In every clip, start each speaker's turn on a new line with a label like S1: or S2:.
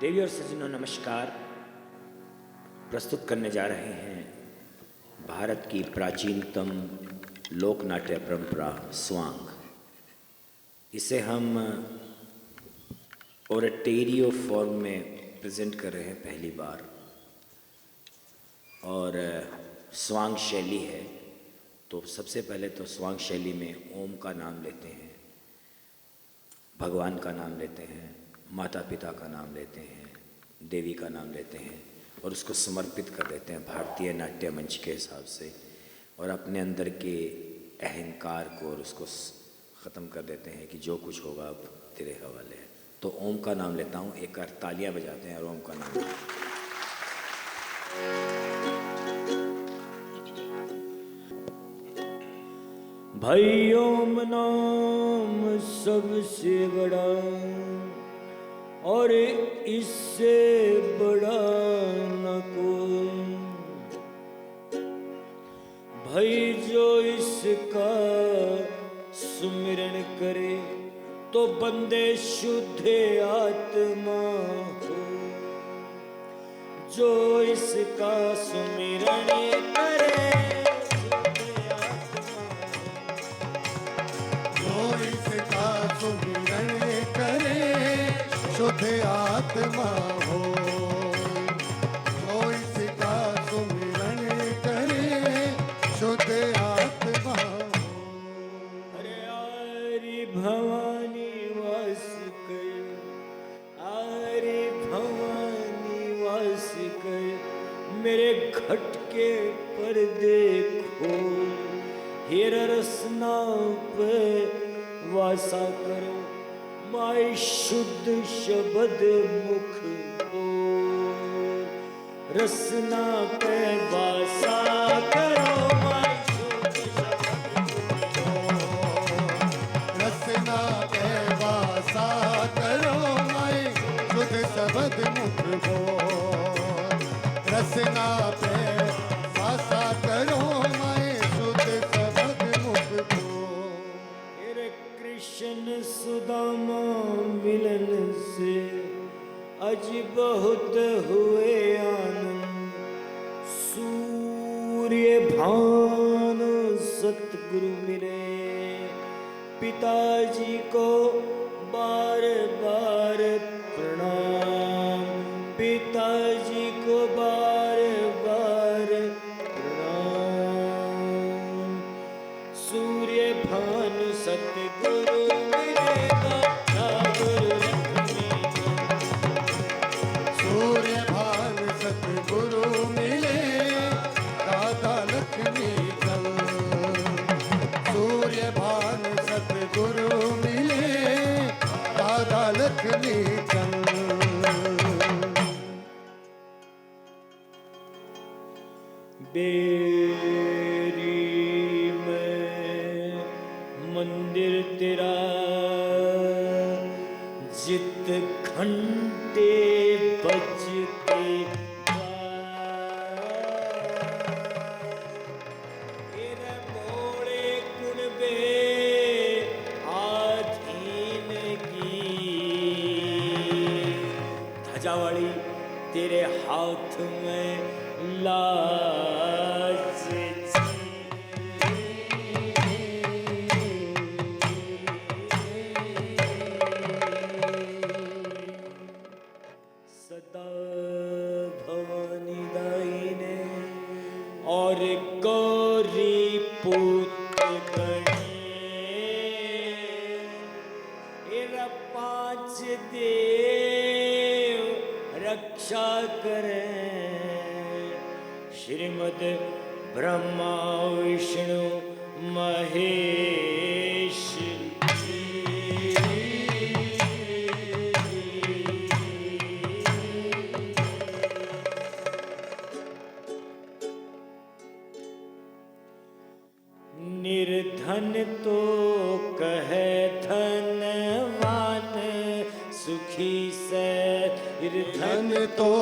S1: देवी और सज्जनों नमस्कार। प्रस्तुत करने जा रहे हैं भारत की प्राचीनतम लोक नाट्य परंपरा स्वांग। इसे हम ओरेटेरियो फॉर्म में प्रेजेंट कर रहे हैं पहली बार, और स्वांग शैली है। तो सबसे पहले तो स्वांग शैली में ओम का नाम लेते हैं, भगवान का नाम लेते हैं, माता पिता का नाम लेते हैं, देवी का नाम लेते हैं और उसको समर्पित कर देते हैं भारतीय नाट्य मंच के हिसाब से, और अपने अंदर के अहंकार को और उसको ख़त्म कर देते हैं कि जो कुछ होगा अब तेरे हवाले है। तो ओम का नाम लेता हूँ, एक बार तालियां बजाते हैं और ओम का नाम लेते हैं। भाई ओम नाम सबसे बड़ा और इससे बड़ा न कोई, भाई जो इसका सुमिरन करे तो बंदे शुद्ध आत्मा हो। जो इसका सुमिरन करे
S2: शुद्ध आत्मा हो। जो इसका सुमिरन करे शुद्ध आत्मा हो।
S1: अरे आरी भवानी वास कर, आरी भवानी वास कर, मेरे घट के पर्दे खोल, हीरा रसना पे वासा करो, माय शुद्ध शब्द मुख बोल, रसना पे वासा करो, माय शुद्ध शब्द मुख बोल,
S2: रसना पे वासा करो, माय शुद्ध शब्द मुख बोल, रसना पे वासा करो, माय शुद्ध शब्द मुख बोल।
S1: तेरे कृष्ण सुदामा मिलन से अज बहुत हुए आनंद, सूर्य भान सतगुरु मिले, पिताजी को बार बार प्रणाम, पिताजी को बार बार प्रणाम। सूर्य भानु सतगुरु मिलेगा, गुरु लक्ष्मी।
S2: सूर्य भान सतगुरु मिले दादा लक्ष्मी चल। सूर्य भान सतगुरु मिले दादा लक्ष्मी चल।
S1: बेरी में मंदिर तेरा घंटे बजते मोड़े कुणबे आधीन की ध्वजावाड़ी तेरे हाथ में लाज सदा भवानी दायिने और गौरी पुत्र गणे पांच देव रक्षा करें श्रीमद ब्रह्मा विष्णु महेश निर्धन तो कहे धनवान सुखी से
S2: धन तो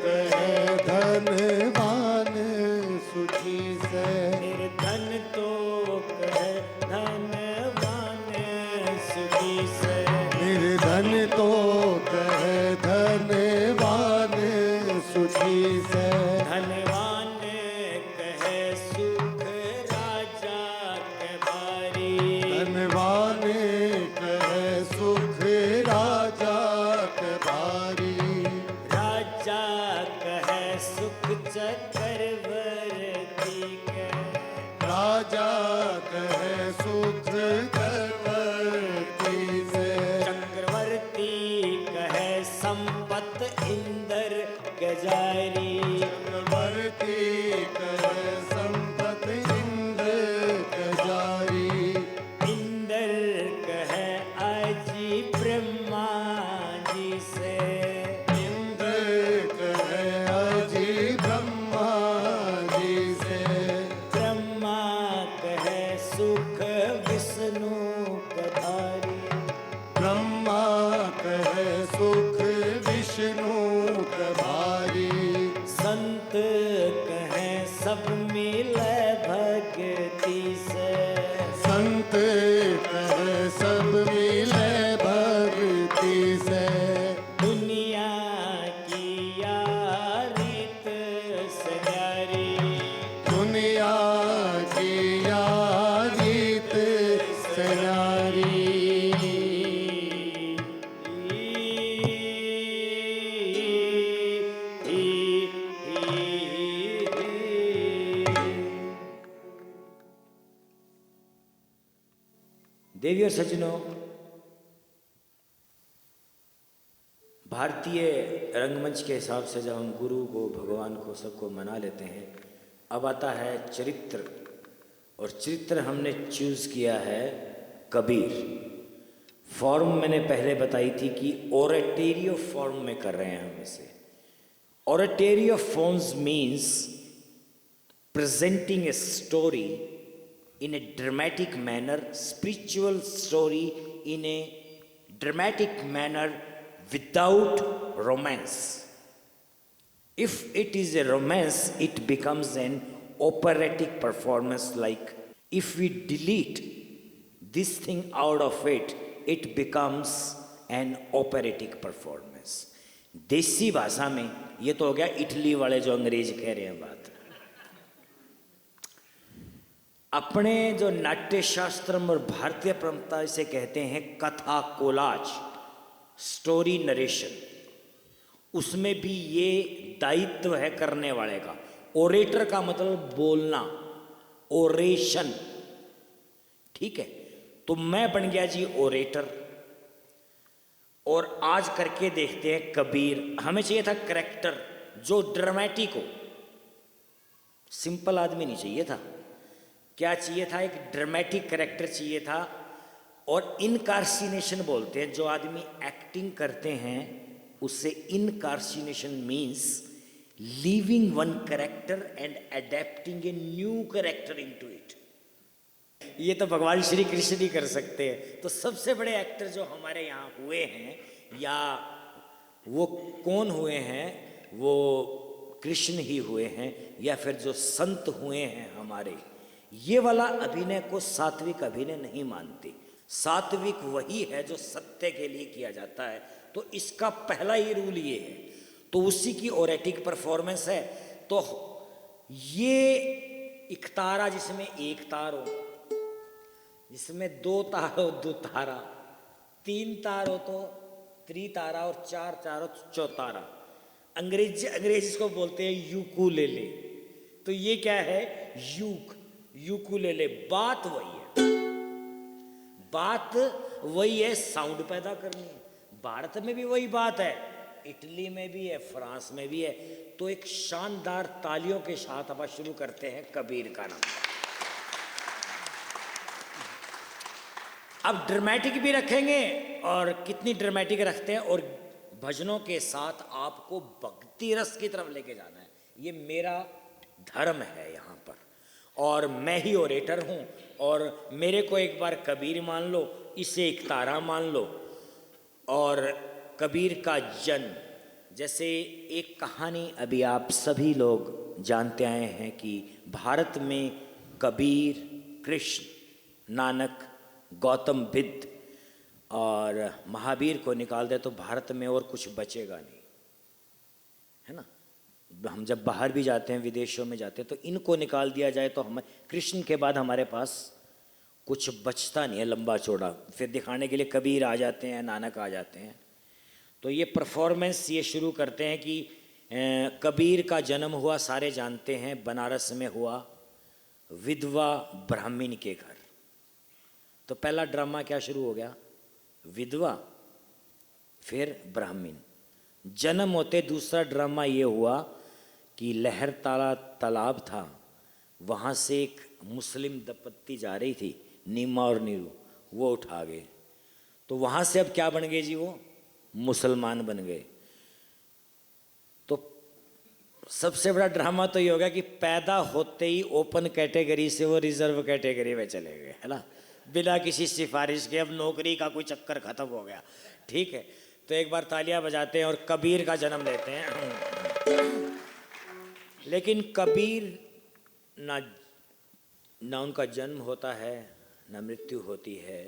S2: कहे धनवान सुखी से
S1: निर्धन तो कहे धनवान सुखी से
S2: निर्धन तो कहे धनवान सुखी से
S1: धनवान कहे सुख राजा के बारी
S2: धनवान कहे सुख राजा के बारी
S1: राजा कहे सुख चक्रवर्ती के
S2: राजा कहे सुख चक्रवर्ती से
S1: चक्रवर्ती कहे संपत इंद्र के जारी
S2: चक्रवर्ती कहे संपत इंद्र के जारी
S1: इंद्र कहे अजी ब्रह्मा जी से
S2: इंद्र कहे अजी ब्रह्मा जी से
S1: ब्रह्मा कहे सुख विष्णु कधारी
S2: ब्रह्मा कहे सुख विष्णु के भारी
S1: संत कहे सब मिले भक्ति से
S2: संत कहे सब मिले भक्ति से
S1: दुनिया की यारीत से न्यारी
S2: दुनिया की यारीत से नारी
S1: देवी और सज्जनों, भारतीय रंगमंच के हिसाब से जब हम गुरु को, भगवान को, सबको मना लेते हैं, अब आता है चरित्र। और चरित्र हमने चूज किया है कबीर। फॉर्म मैंने पहले बताई थी कि ओरेटेरियो फॉर्म में कर रहे हैं हम इसे। Oratorio forms means presenting a story in a dramatic manner, spiritual story in a dramatic manner without romance. If it is a romance, it becomes an operatic performance. Like if we delete this thing out of it, it becomes an operatic performance. देसी भाषा में ये तो हो गया Italy वाले जो अंग्रेज कह रहे हैं बात। अपने जो नाट्य शास्त्र और भारतीय परंपरा इसे कहते हैं कथा कोलाज, स्टोरी नरेशन। उसमें भी ये दायित्व है करने वाले का। ओरेटर का मतलब बोलना, ओरेशन, ठीक है। तो मैं बन गया जी ओरेटर, और आज करके देखते हैं कबीर। हमें चाहिए था कैरेक्टर जो ड्रामेटिक हो, सिंपल आदमी नहीं चाहिए था। क्या चाहिए था? एक ड्रामेटिक कैरेक्टर चाहिए था। और इनकार्सिनेशन बोलते हैं, जो आदमी एक्टिंग करते हैं उससे incarnation means leaving one character and adapting a new character into it. ये तो भगवान श्री कृष्ण ही कर सकते हैं। तो सबसे बड़े एक्टर जो हमारे यहाँ हुए हैं या वो कौन हुए हैं, वो कृष्ण ही हुए हैं, या फिर जो संत हुए हैं हमारे, ये वाला अभिनय को सात्विक अभिनय नहीं मानते। सात्विक वही है जो सत्य के लिए किया जाता है। तो इसका पहला ही रूल ये है। तो उसी की ओरेटिक परफॉर्मेंस है। तो ये इकतारा जिसमें एक तार हो, जिसमें दो तार हो दो तारा, तीन तार हो तो त्रितारा, और चार तार हो चौतारा। अंग्रेज इसको बोलते हैं यूकुलेले। तो ये क्या है? यूकुलेले। बात वही है, बात वही है, साउंड पैदा करनी है। भारत में भी वही बात है, इटली में भी है, फ्रांस में भी है। तो एक शानदार तालियों के साथ अब शुरू करते हैं कबीर का नाम। अब ड्रामेटिक भी रखेंगे, और कितनी ड्रामेटिक रखते हैं, और भजनों के साथ आपको भक्ति रस की तरफ लेके जाना है। ये मेरा धर्म है यहाँ पर, और मैं ही ओरेटर हूँ। और मेरे को एक बार कबीर मान लो, इसे एक तारा मान लो। और कबीर का जन्म, जैसे एक कहानी अभी आप सभी लोग जानते आए हैं कि भारत में कबीर, कृष्ण, नानक, गौतम बुद्ध और महावीर को निकाल दे तो भारत में और कुछ बचेगा नहीं, है ना। हम जब बाहर भी जाते हैं, विदेशों में जाते हैं, तो इनको निकाल दिया जाए तो हम कृष्ण के बाद हमारे पास कुछ बचता नहीं है लंबा चौड़ा। फिर दिखाने के लिए कबीर आ जाते हैं, नानक आ जाते हैं। तो ये परफॉर्मेंस ये शुरू करते हैं कि कबीर का जन्म हुआ, सारे जानते हैं, बनारस में हुआ, विधवा ब्राह्मण के घर। तो पहला ड्रामा क्या शुरू हो गया? विधवा, फिर ब्राह्मण। जन्म होते दूसरा ड्रामा ये हुआ कि लहरताला तालाब था, वहाँ से एक मुस्लिम दंपत्ति जा रही थी, नीमा और नीरू, वो उठा गए। तो वहाँ से अब क्या बन गए जी? वो मुसलमान बन गए। तो सबसे बड़ा ड्रामा तो ये हो गया कि पैदा होते ही ओपन कैटेगरी से वो रिजर्व कैटेगरी में चले गए, है ना, बिना किसी सिफारिश के। अब नौकरी का कोई चक्कर खत्म हो गया। ठीक है, तो एक बार तालियां बजाते हैं और कबीर का जन्म लेते हैं। लेकिन कबीर ना उनका जन्म होता है, ना मृत्यु होती है।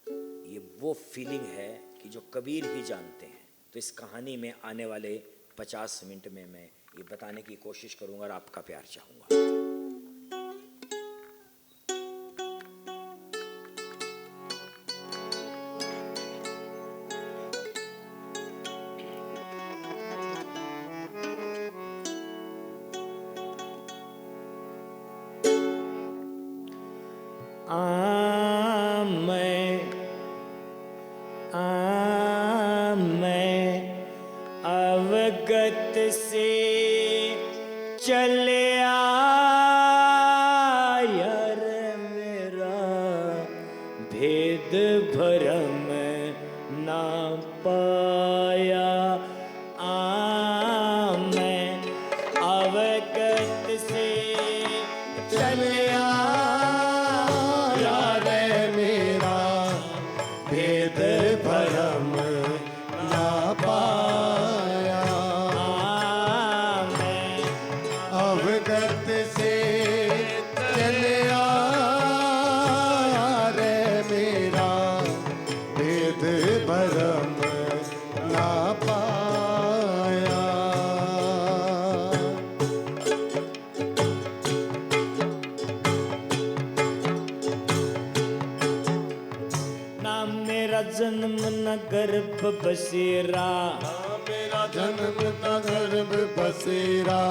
S1: ये वो फीलिंग है कि जो कबीर ही जानते हैं। तो इस कहानी में आने वाले 50 मिनट में मैं ये बताने की कोशिश करूंगा और आपका प्यार चाहूँगा। मैं अवगत से चले आया रे मेरा भेद भरम ना पाया। मैं अवगत से चले आया रे मेरा भेद भरम ना पाया। मैं
S2: अवगत से चले आया रे मेरा भेद भरम ना पाया।
S1: ना मेरा जन्म न गर्भ बसेरा,
S2: मेरा जन्म न गर्भ बसेरा,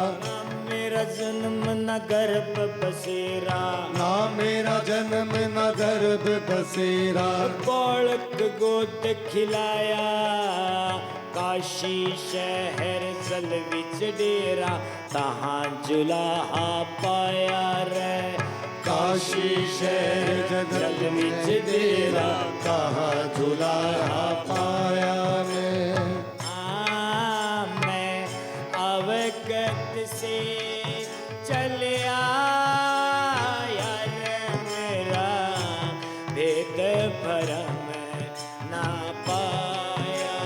S1: मेरा जन्म न गर्भ बसेरा।
S2: ना मेरा जन्म न गर्भ बसेरा।
S1: बालक गोद खिलाया, काशी शहर जल विच डेरा, तहाँ जुलाहा पाया रे।
S2: काशी शहर जगत विच डेरा, कहाँ जुलाहा पाया रे।
S1: मैं अवगत से चले आया रे मेरा भेद भरम ना पाया।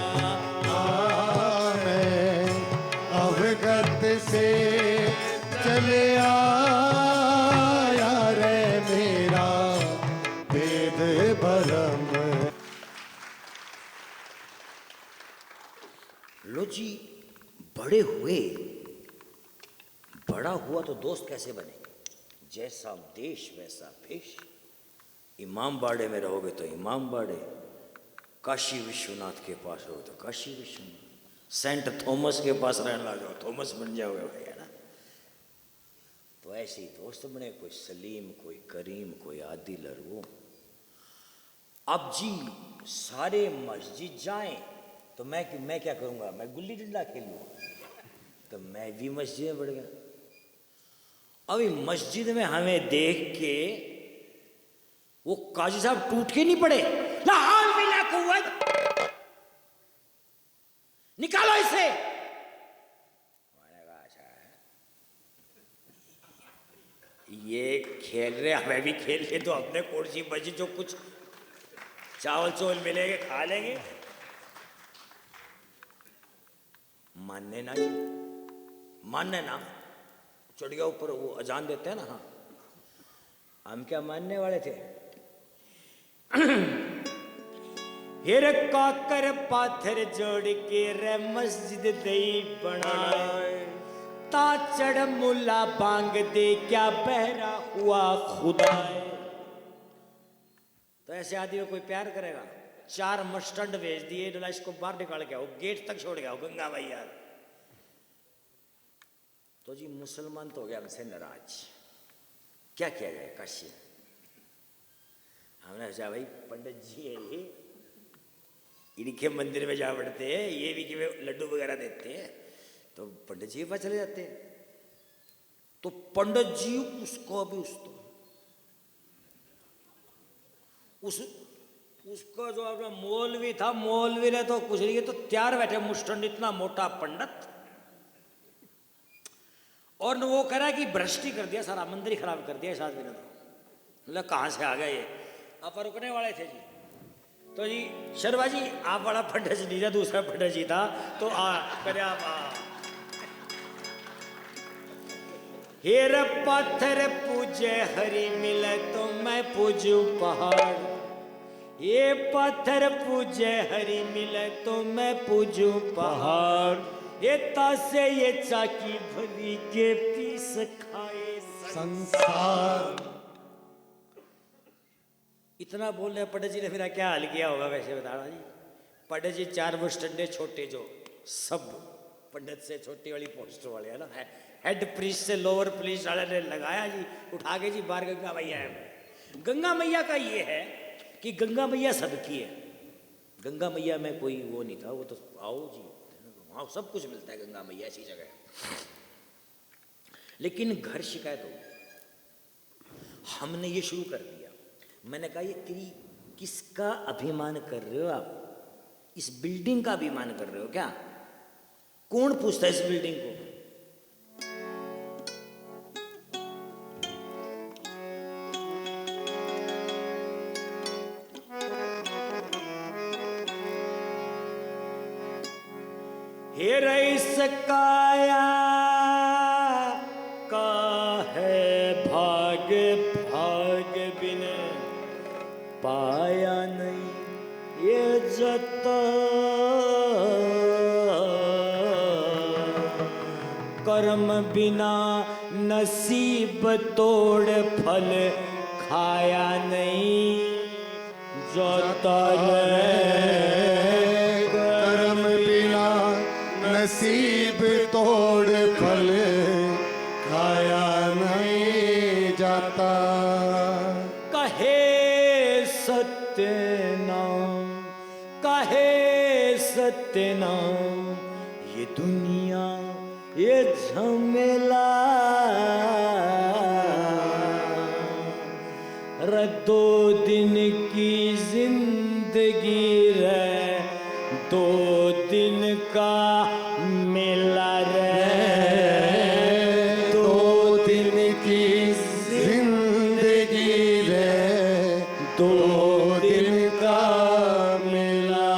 S2: धर्म।
S1: लो जी, बड़े हुए, बड़ा हुआ तो दोस्त कैसे बने? जैसा देश वैसा भेष। इमाम बाड़े में रहोगे तो इमाम बाड़े, काशी विश्वनाथ के पास रहोगे तो काशी विश्वनाथ, सेंट थॉमस के पास रहने लग जाओ थॉमस बन जाओगे भाई, है ना? तो ऐसे ही दोस्त बने, कोई सलीम, कोई करीम, कोई आदिल और वो। अब जी सारे मस्जिद जाएं तो मैं क्या करूँगा? मैं गुल्ली डंडा खेलूँगा, तो मैं भी मस्जिद में बढ़ गया। अभी मस्जिद में हमें देख के वो काजी साहब टूट के नहीं पड़े, ला हौल वला कुव्वत, निकालो इसे। मैंने कहा अच्छा है, ये खेल रहे, हमें भी खेल के तो अपने कुर्सी मस्जिद जो कुछ चावल चोल मिलेंगे खा लेंगे। मानने ना जी, मानने ना, चढ़ गया ऊपर, वो अजान देते हैं ना। हाँ, हम क्या मानने वाले थे? हिर काकर पाथर जोड़ के रे मस्जिद दई बनाए, ता चढ़ मुला बांग दे क्या बहरा हुआ खुदा। तो ऐसे आदमी को कोई प्यार करेगा? 4 मस्टंड भेज दिए, डला इसको बाहर निकाल गया, वो गेट तक छोड़ गया, गंगा मैया। तो जी मुसलमान तो हो गया हमसे नाराज। क्या किया जाए काशी? हमने सोचा भाई पंडित जी है ये, इनके मंदिर में जा पड़ते हैं, ये भी कि लड्डू वगैरह देते हैं, तो पंडित जी के पास चले जाते हैं। तो पंडित जी उसको भी उसका जो अपना मौलवी था, मौलवी ने तो कुछ नहीं, तो तैयार बैठे मुस्टंड, इतना मोटा पंडित, और न वो कह रहा है कि भ्रष्टी कर दिया, सारा मंदिर ही खराब कर दिया इस आदमी ने। तो मतलब कहाँ से आ गया ये? आप रुकने वाले थे जी। तो जी शर्मा जी, आप बड़ा पंडित जी नहीं था, दूसरा पंडित जी था, तो करे आप हेर पत्थर पूजे हरी मिले तो मैं पूजू पहाड़, ये पत्थर पूजे हरी मिले तो मैं पूजू पहाड़, ये तासे ये चाकी भरी के पीस खाए
S2: संसार।
S1: इतना बोलने पंडित जी ने मेरा क्या हाल किया होगा वैसे बताना जी। पंडित जी 4 मुस्टंडे छोटे, जो सब पंडित से छोटी वाली पोस्ट वाले है ना, हेड प्रीस्ट से लोअर प्रीस्ट वाले ने लगाया जी, उठा के जी बाहर गंगा मैया है। गंगा मैया का ये है कि गंगा मैया सबकी है, गंगा मैया में कोई वो नहीं था, वो तो आओ जी वहाँ सब कुछ मिलता है, गंगा मैया ऐसी जगह है। लेकिन घर शिकायत हो गई, हमने ये शुरू कर दिया। मैंने कहा ये किसका अभिमान कर रहे हो आप? इस बिल्डिंग का अभिमान कर रहे हो क्या? कौन पूछता है इस बिल्डिंग को? हे रईस काया का है भाग, भाग बिन पाया नहीं ये जता, कर्म बिना नसीब तोड़ फल खाया नहीं जाता है,
S2: कर्म बिना नसीब तोड़ फल खाया नहीं जाता।
S1: कहे सत्य नाम, कहे सत्य नाम, ये दुनिया ये झमेला, दो दिन की जिंदगी रे, 2 दिन का मेला रे,
S2: 2 दिन की जिंदगी रे, 2 दिन का मेला।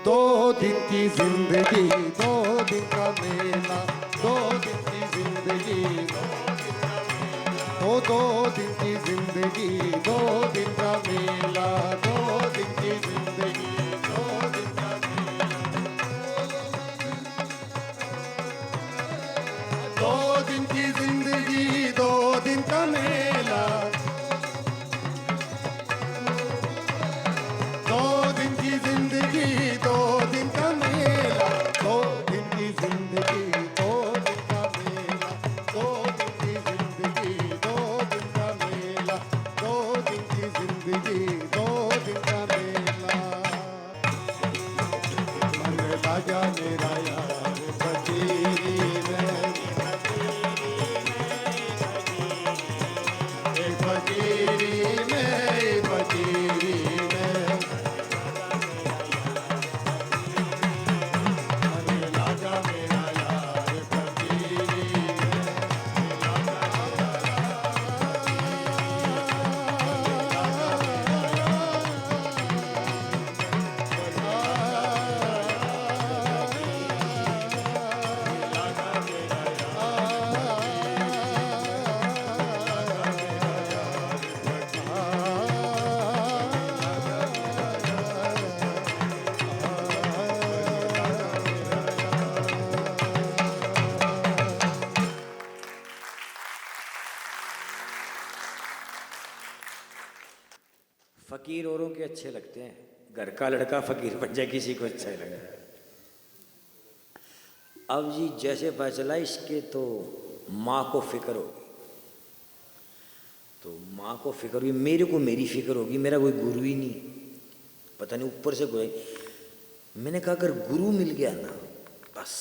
S2: 2 दिन की जिंदगी, 2 दिन का मेला, 2 दिन की जिंदगी, 2 दिन की जिंदगी, 2 दिन का मेला। दिन की जिंदगी, 2 दिन का मेला। मन राजा मेरा यार फकीरी में, एक फकीरी में, एक फकीरी में। मन राजा मेरा यार फकीरी में।
S1: फकीर औरों के अच्छे लगते हैं, घर का लड़का फकीर बन जाए किसी को अच्छा ही लगे। अब जी जैसे पता चला इसके तो माँ को फिक्र होगी, तो माँ को फिक्र हुई, मेरे को मेरी फिक्र होगी, मेरा कोई गुरु ही नहीं, पता नहीं ऊपर से कोई। मैंने कहा अगर गुरु मिल गया ना बस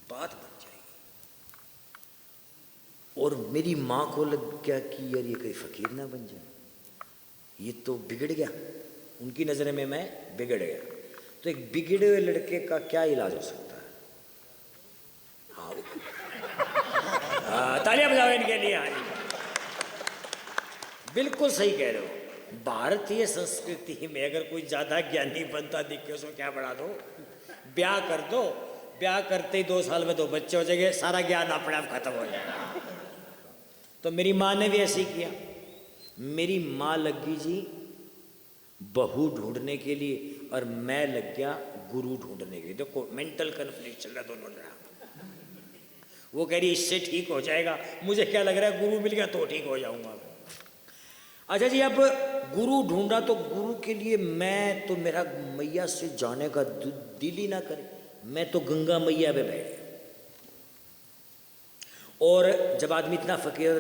S1: बात बन जाएगी। और मेरी माँ को लग गया कि यार ये कहीं फकीर ना बन जाए, ये तो बिगड़ गया, उनकी नज़र में मैं बिगड़ गया। तो एक बिगड़े हुए लड़के का क्या इलाज हो सकता है? हाँ, तालियां बजाओ इनके लिए। हाँ, बिल्कुल सही कह रहे हो। भारतीय संस्कृति में अगर कोई ज़्यादा ज्ञानी बनता दिखे उसको क्या बढ़ा दो, ब्याह कर दो, ब्याह करते ही 2 साल में 2 बच्चे हो जाएंगे, सारा ज्ञान अपने आप खत्म हो जाएगा। तो मेरी माँ ने भी ऐसे ही किया। मेरी माँ लगी जी बहू ढूंढने के लिए और मैं लग गया गुरु ढूंढने के लिए। देखो मेंटल कन्फ्लिक्ट चल रहा दोनों जगह। वो कह रही इससे ठीक हो जाएगा, मुझे क्या लग रहा है गुरु मिल गया तो ठीक हो जाऊंगा। अच्छा जी, अब गुरु ढूंढा तो गुरु के लिए मैं तो, मेरा मैया से जाने का दिल ही ना करे, मैं तो गंगा मैया पे बैठ गया। और जब आदमी इतना फकीर,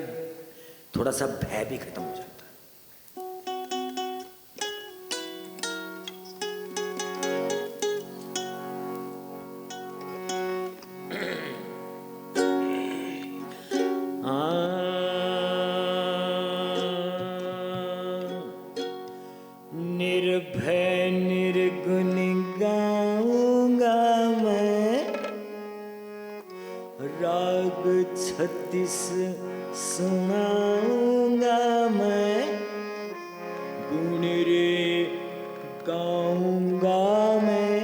S1: थोड़ा सा भय भी खत्म हो जाता है। निर्भय निर्गुण गाऊंगा मैं, राग 36 सुनाऊंगा मैं, गुण रे गाऊंगा मैं,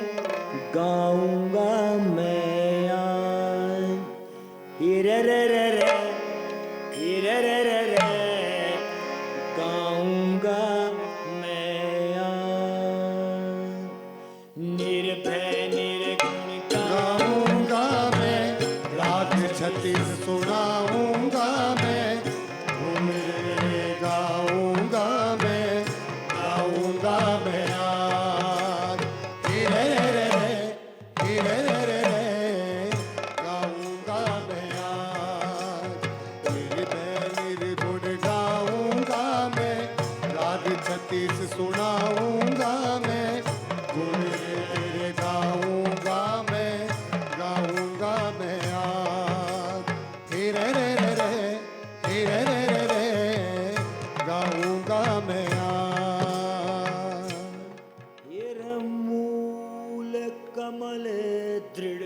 S1: गाऊंगा मैं आज। रे रे रे रे रे रे रे रे गाऊंगा मैं आज। निर्भय निर्गुण
S2: गाऊंगा मैं, राग 36 सुनाऊंगा मैं, घूम रे गाऊंगा मैं, गाऊंगा मैं आज। रे रे रे रे रे रे रे गाऊंगा मैं आज। निर्गुण गाऊंगा मैं, राग 36 सुनाऊंगा मैं, गुण रे गाऊंगा मैं, गाऊंगा मैं आज। रे रे रे रे रे रे रे गाऊंगा मैं आज।
S1: ये मूल कमल दृढ़,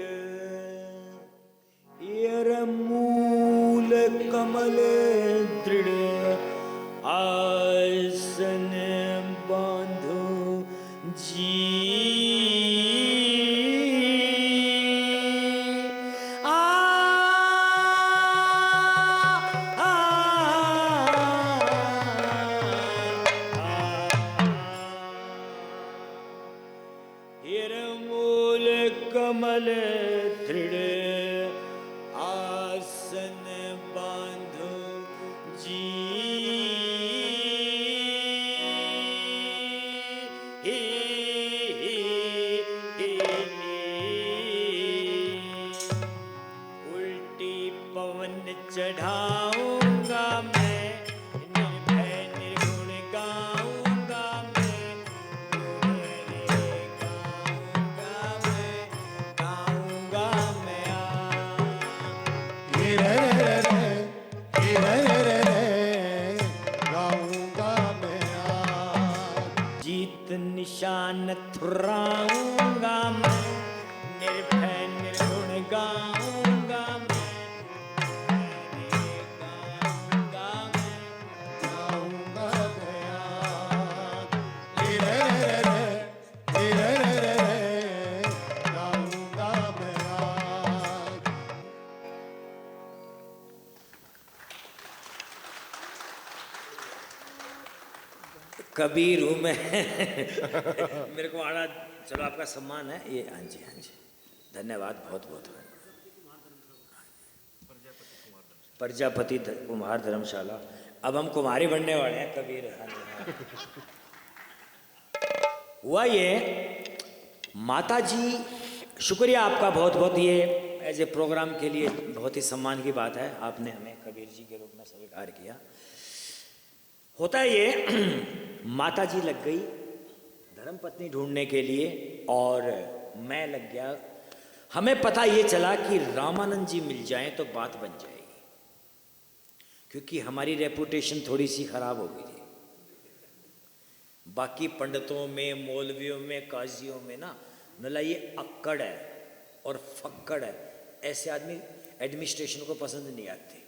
S1: ये मूल कमल दृढ़, आसन बांधो जी। मूल कमल दृढ़, आसन बांधो जी। उल्टी पवन चढ़ाऊंगा मैं, निर्भय निर्गुण निशान थुराऊंगा मैं, निर्भय निर्गुण गाऊंगा मैं, गाऊंगा मैं।
S2: गाऊंगा गया रे रे रे रे रे रे रे गाऊंगा गया।
S1: कबीर हूँ मैं। मेरे को आना, चलो आपका सम्मान है ये। हाँ जी, हाँ जी, धन्यवाद, बहुत बहुत। प्रजापति कुम्हार धर्मशाला, अब हम कुम्हारी बनने वाले हैं कबीर। हाँ जी, हाँ। हुआ ये, माता जी शुक्रिया आपका बहुत बहुत, ये एज ए प्रोग्राम के लिए बहुत ही सम्मान की बात है, आपने हमें कबीर जी के रूप में स्वीकार किया। होता है ये, माता जी लग गई धर्मपत्नी ढूंढने के लिए और मैं लग गया। हमें पता ये चला कि रामानंद जी मिल जाएं तो बात बन जाएगी, क्योंकि हमारी रेपुटेशन थोड़ी सी खराब हो गई थी। बाकी पंडितों में, मौलवियों में, काजियों में ना नला ये अक्कड़ है और फक्कड़ है, ऐसे आदमी एडमिनिस्ट्रेशन को पसंद नहीं आते।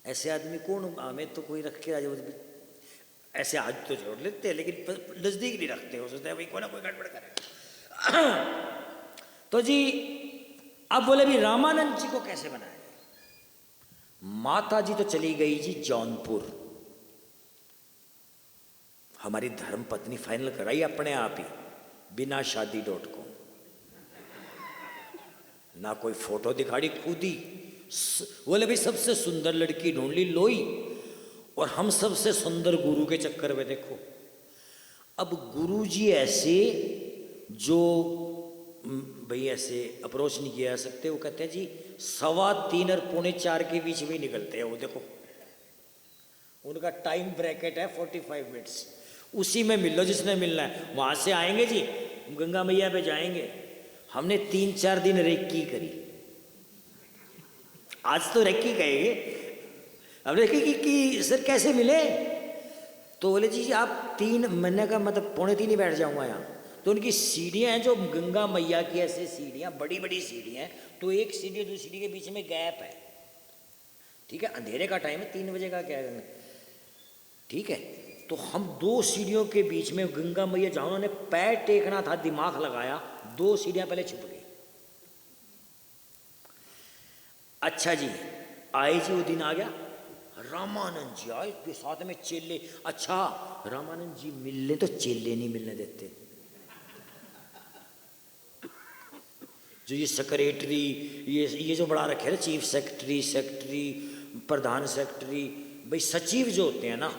S1: ऐसे आदमी कौन, हमें तो कोई रख के ऐसे आज तो जोड़ लेते हैं लेकिन नजदीक नहीं रखते हो, सोचते हैं भाई कोई ना कोई गड़बड़ करे। तो जी अब बोले भी रामानंद जी को कैसे बनाए। माता जी तो चली गई जी जौनपुर, हमारी धर्म पत्नी फाइनल कराई अपने आप ही, बिना शादी.com, ना कोई फोटो दिखाड़ी, खुद ही बोले भाई सबसे सुंदर लड़की ढूंढ ली लोई, और हम सबसे सुंदर गुरु के चक्कर में देखो। अब गुरु जी ऐसे जो भाई ऐसे अप्रोच नहीं किया जा सकते, वो कहते हैं जी 3:15 और 3:45 के बीच में निकलते हैं वो, देखो उनका टाइम ब्रैकेट है 45 मिनट्स, उसी में मिल लो जिसने मिलना है। वहां से आएंगे जी, गंगा मैया पे जाएंगे। हमने 3-4 दिन रेक्की करी, आज तो रेक्की कहेंगे, अब रेक्की कि सर कैसे मिले, तो बोले जी आप 3 महीने का मतलब 2:45 ही बैठ जाऊंगा यहाँ। तो उनकी सीढ़ियाँ हैं जो गंगा मैया की, ऐसे सीढ़ियाँ, बड़ी बड़ी सीढ़ियाँ हैं, तो एक सीढ़ी और दूसरी सीढ़ी के बीच में गैप है, ठीक है, अंधेरे का टाइम है, 3 बजे का क्या है, ठीक है। तो हम 2 सीढ़ियों के बीच में गंगा मैया, जहाँ उन्होंने पैर टेकना था, दिमाग लगाया, 2 सीढ़ियाँ पहले छुप गई। अच्छा जी, आए जी, वो दिन आ गया, रामानंद जी आए, साथ में चेले। अच्छा, रामानंद जी मिलने तो चेले नहीं मिलने देते, जो ये सेक्रेटरी, ये जो बड़ा रखे ना, चीफ सेक्रेटरी, प्रधान सेक्रेटरी, भाई सचिव जो होते हैं ना,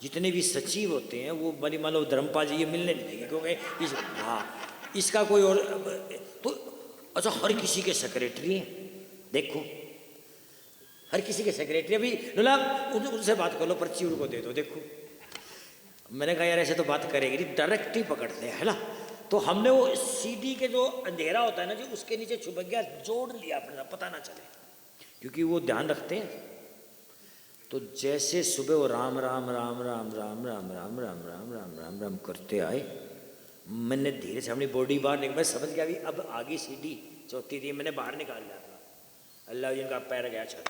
S1: जितने भी सचिव होते हैं वो बड़ी मान लो धर्मपाल जी ये मिलने नहीं देंगे, क्योंकि हाँ इसका कोई और तो। अच्छा, हर किसी के सेक्रेटरी हैं, देखो हर किसी के सेक्रेटरी, अभी नोला उनसे बात कर लो, पर्ची उनको दे दो, देखो। मैंने कहा यार ऐसे तो बात करेंगे नहीं, डायरेक्ट ही पकड़ते हैं, है ना। तो हमने वो सीढ़ी के जो अंधेरा होता है ना जी, उसके नीचे छुप गया, जोड़ लिया अपने, पता ना चले, क्योंकि वो ध्यान रखते हैं। तो जैसे सुबह वो राम राम राम राम राम राम राम राम राम राम राम राम करते आए, मैंने धीरे से अपनी बॉडी बाहर निकाल, मैं समझ गया अभी अब आगे सीढ़ी चौथी थी, मैंने बाहर निकाल लिया था। अल्लाह जी का पैर गया छत,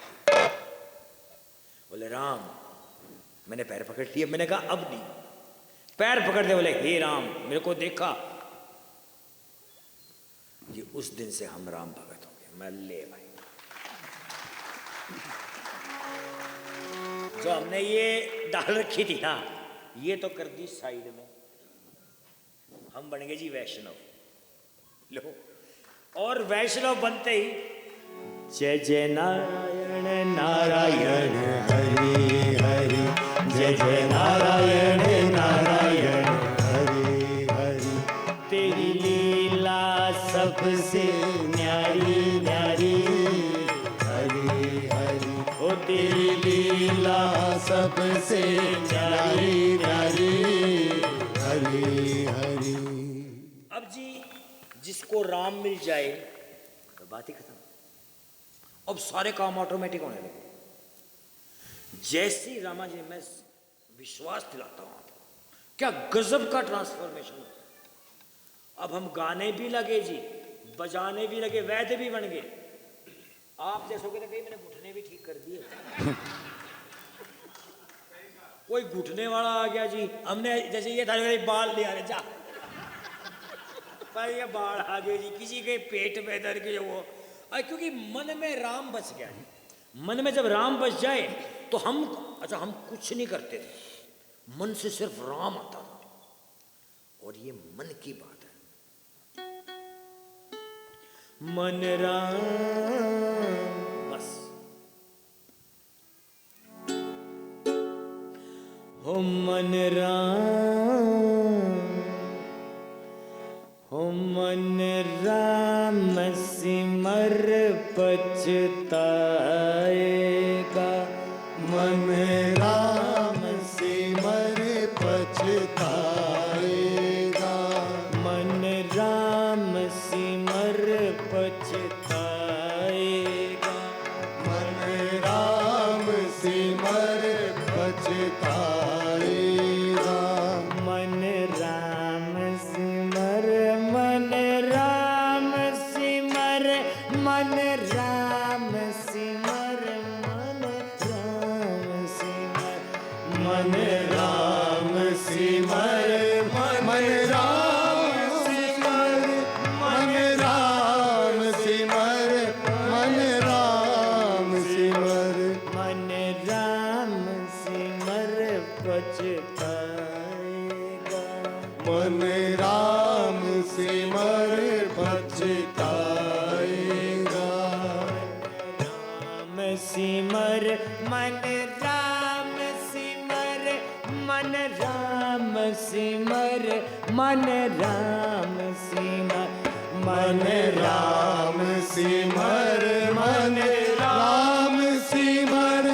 S1: बोले राम, मैंने पैर पकड़ लिया, मैंने कहा अब नहीं, पैर पकड़ दे, बोले हे राम, मेरे को देखा। ये उस दिन से हम राम भगत हो गए। मैं ले भाई, जो हमने ये डाल रखी थी ना, ये तो कर दी साइड में, हम बन गए जी वैष्णव। लो, और वैष्णव बनते ही जय जय नारायण नारायण
S2: हरि हरि, जय जय नारायण नारायण हरि हरि,
S1: तेरी लीला सबसे न्यारी न्यारी,
S2: हरि हरि,
S1: ओ तेरी
S2: लीला सबसे न्यारी न्यारी, हरि हरि।
S1: अब जी जिसको राम मिल जाए तो बात ही खत्म, अब सारे काम ऑटोमेटिक होने लगे। जैसे रामा जी, मैं विश्वास दिलाता हूं आपको, क्या गजब का ट्रांसफॉर्मेशन। अब हम गाने भी लगे जी, बजाने भी लगे, वैद्य भी बन गए। आप जैसोगे ना, कहीं मैंने घुटने भी ठीक कर दिए। कोई घुटने वाला आ गया जी, हमने जैसे ये था बाल ले आ रहे जा, पर ये बाढ़ आ गई जी, किसी के पेट में दर्द के वो, क्योंकि मन में राम बस गया। मन में जब राम बस जाए तो हम कुछ नहीं करते थे, मन से सिर्फ राम आता था। और ये मन की बात है, मन राम बस। हो मन राम, हो मन राम सिमर पछताएगा।
S2: मन राम सिमर पछताएगा।
S1: मन राम सिमर पछताएगा।
S2: मन राम सिमर पछताएगा।
S1: मन राम सिमर, मन राम सिमर, मन राम सिमर, मन राम सिमर,
S2: मन राम सिमर, मन राम सिमर, मन राम सिमर, मन राम सिमर।
S1: मन राम सिमर पछताएगा।
S2: मन राम सिमर पछताएगा।
S1: राम सिमर, मन राम सिमर, मन राम सिमर, मन राम सिमर,
S2: मन राम सिमर, मन राम सिमर,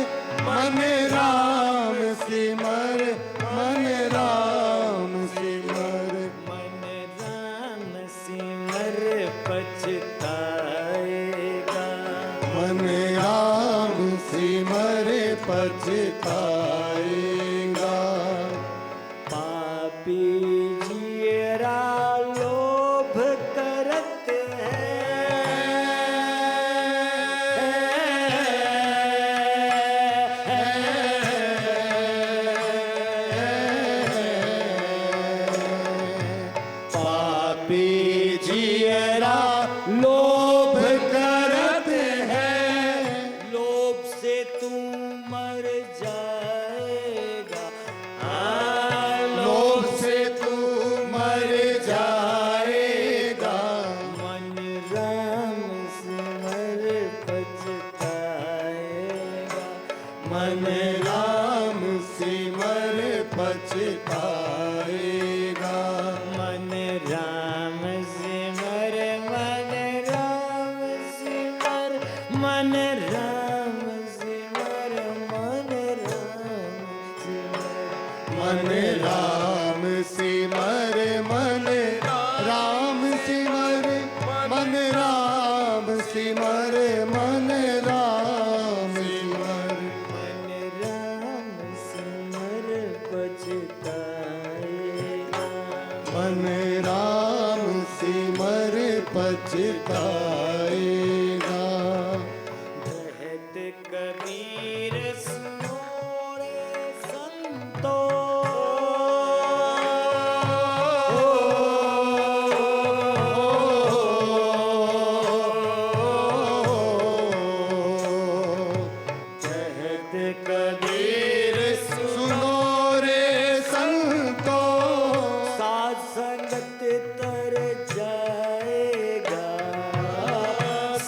S2: मन राम सिमर, मन राम सिमर।
S1: मन राम सिमर पछताएगा।
S2: मन राम सिमर पछताएगा।
S1: पापी जियरा लोभ करत
S2: पापी जियरा लोभ करत है।
S1: लोभ से तू मर जाएगा।
S2: लोभ से तू मर जाएगा।
S1: मन राम सिमर पछताएगा।
S2: मन राम सिमर पछताएगा।
S1: मन राम सिमर, मन राम सिमर, मन राम सिमर, मन राम सिमर।
S2: मन राम सिमर, मन राम सिमर, मन राम सिमर, मन राम सिमर।
S1: मन राम सिमर पछताएगा।
S2: मन राम सिमर पछताएगा।
S1: कहत कबीर सुनो रे संतो, कहत कबीर
S2: सुनो रे संतो,
S1: साध संगत तर जाएगा।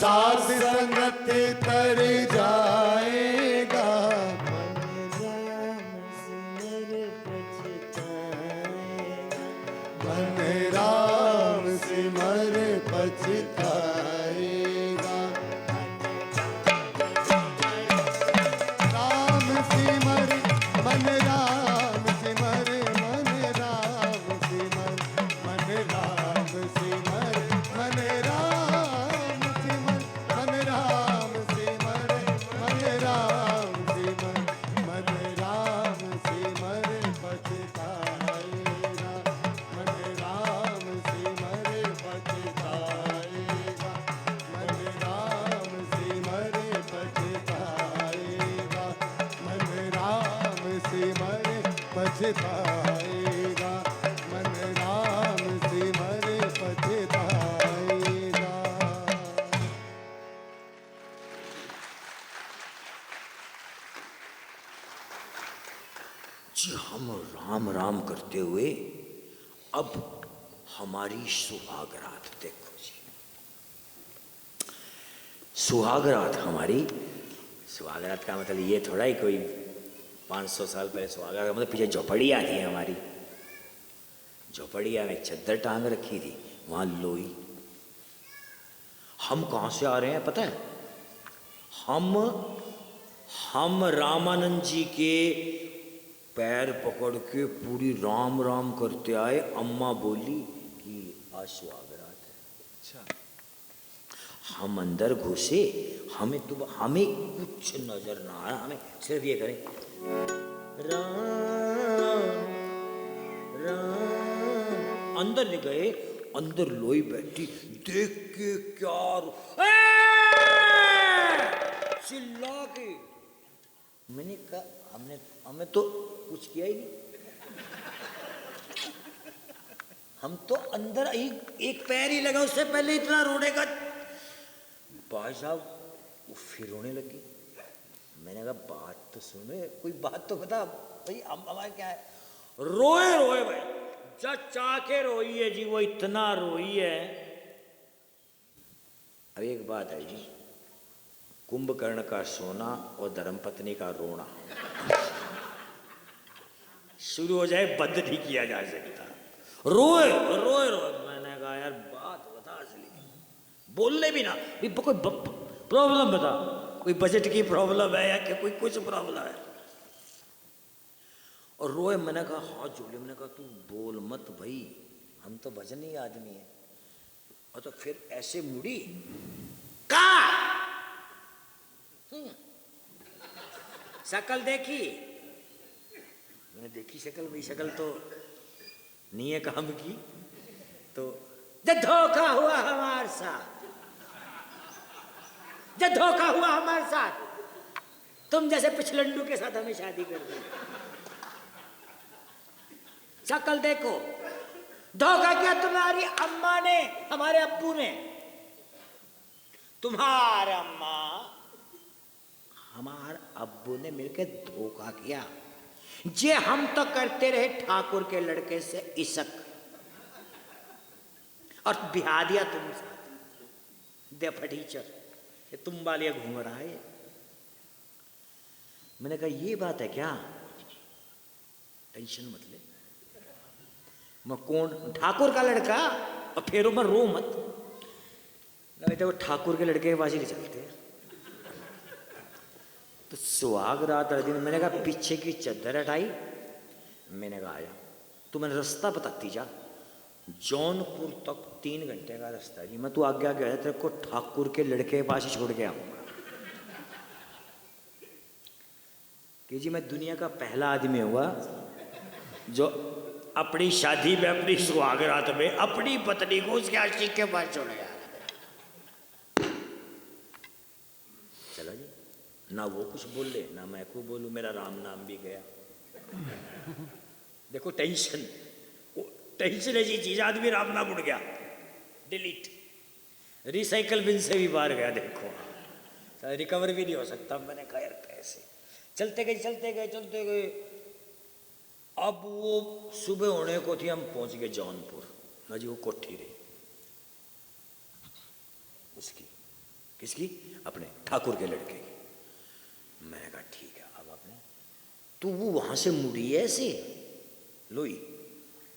S2: साध संगत तर जाएगा।
S1: मन राम सिमर
S2: मन
S1: पछताएगा।
S2: राम सिमर पछताएगा। राम सिमर, मन राम सिमर, मन राम सिमर, मन राम सिमर, मन राम सिमर, मन राम सिमर, मन राम सिमर, मन राम सिमर पछताएगा। पछताएगा, मन राम सिमर पछताएगा।
S1: जी हम राम राम करते हुए अब हमारी सुहागरात देखो जी। सुहागरात हमारी, सुहागरात का मतलब ये थोड़ा ही कोई 500 साल पहले सुहागरात का मतलब पीछे झोपड़ियाँ थी हमारी, झोपड़ियाँ में चद्दर टांग रखी थी, वहाँ लोई। हम कहाँ से आ रहे हैं पता है? हम रामानंद जी के पैर पकड़ के पूरी राम राम करते आए। अम्मा बोली कि आज सुहागरात है। अच्छा। हम अंदर घुसे, हमें कुछ नजर ना आया, हमें सिर्फ ये करें राम राम। अंदर गए, अंदर लोई बैठी, देख के क्या चिल्ला के। मैंने कहा हमें तो कुछ किया ही नहीं, हम तो अंदर एक पैर ही लगा, उससे पहले इतना रोने का। भाई साहब वो फिर रोने लगी। मैंने कहा बात तो सुनो, कोई बात तो बता भाई, हमारा क्या है? रोए भाई, चाचा के रोई है जी, वो इतना रोई है। अब एक बात है जी, कुंभकर्ण का सोना और धर्मपत्नी का रोना शुरू हो जाए, बंद नहीं किया जा सकता। रोए। मैंने कहा यार बात बता असली, बोलने भी ना, कोई प्रॉब्लम बता, कोई बजट की प्रॉब्लम है या कि कोई कुछ प्रॉब्लम है? और रोए। मैंने कहा हाथ जोड़े, मैंने कहा तू बोल मत भाई, हम तो भजनी आदमी है। और तो फिर ऐसे मुड़ी का शक्ल देखी, मैंने देखी शक्ल, भाई शक्ल तो नहीं है काम की। तो जब धोखा हुआ हमारे साथ, जब धोखा हुआ हमारे साथ, तुम जैसे पिछलंडू के साथ हमें शादी कर दी। शक्ल देखो, धोखा किया तुम्हारी अम्मा ने, हमारे अब्बू ने। तुम्हारे अम्मा हमारे अब्बू ने मिलकर धोखा किया। जे हम तो करते रहे ठाकुर के लड़के से इशक, और बिहा दिया तुम साथ दे फटीचर, ये तुम वाले घूम रहा है। मैंने कहा ये बात है क्या? टेंशन मत ले, मैं कौन ठाकुर का लड़का, और फिर मैं रो मत। नहीं तो ठाकुर के लड़के के पास ही नहीं चलते। तो सुहाग रात वाले दिन मैंने कहा पीछे की चद्दर हटाई, मैंने कहा आया तू, मैंने रास्ता बताती जा, जौनपुर तक 3 घंटे का रास्ता जी, मैं तू आगे आगे आया, तेरे को ठाकुर के लड़के के पास ही छोड़ के आऊंगा। कि जी मैं दुनिया का पहला आदमी हुआ जो अपनी शादी में, अपनी सुहाग रात में अपनी पत्नी को उसके आशिक के पास छोड़ गया। चलो जी, ना वो कुछ बोल ले ना मैं को बोलूं, मेरा राम नाम भी गया। देखो टेंशन ऐसी चीज, आदमी राम नाम उड़ गया, डिलीट, रिसाइकल बिन से भी बाहर गया। देखो रिकवर भी नहीं हो सकता। मैंने कहा यार कैसे? चलते गए। अब वो सुबह होने को थी, हम पहुंच गए जौनपुर। ना जी वो कोठी रही उसकी, किसकी? अपने ठाकुर के लड़के की। मैंने कहा ठीक है, अब अपने तो वो वहां से मुड़ी ऐसे लोई,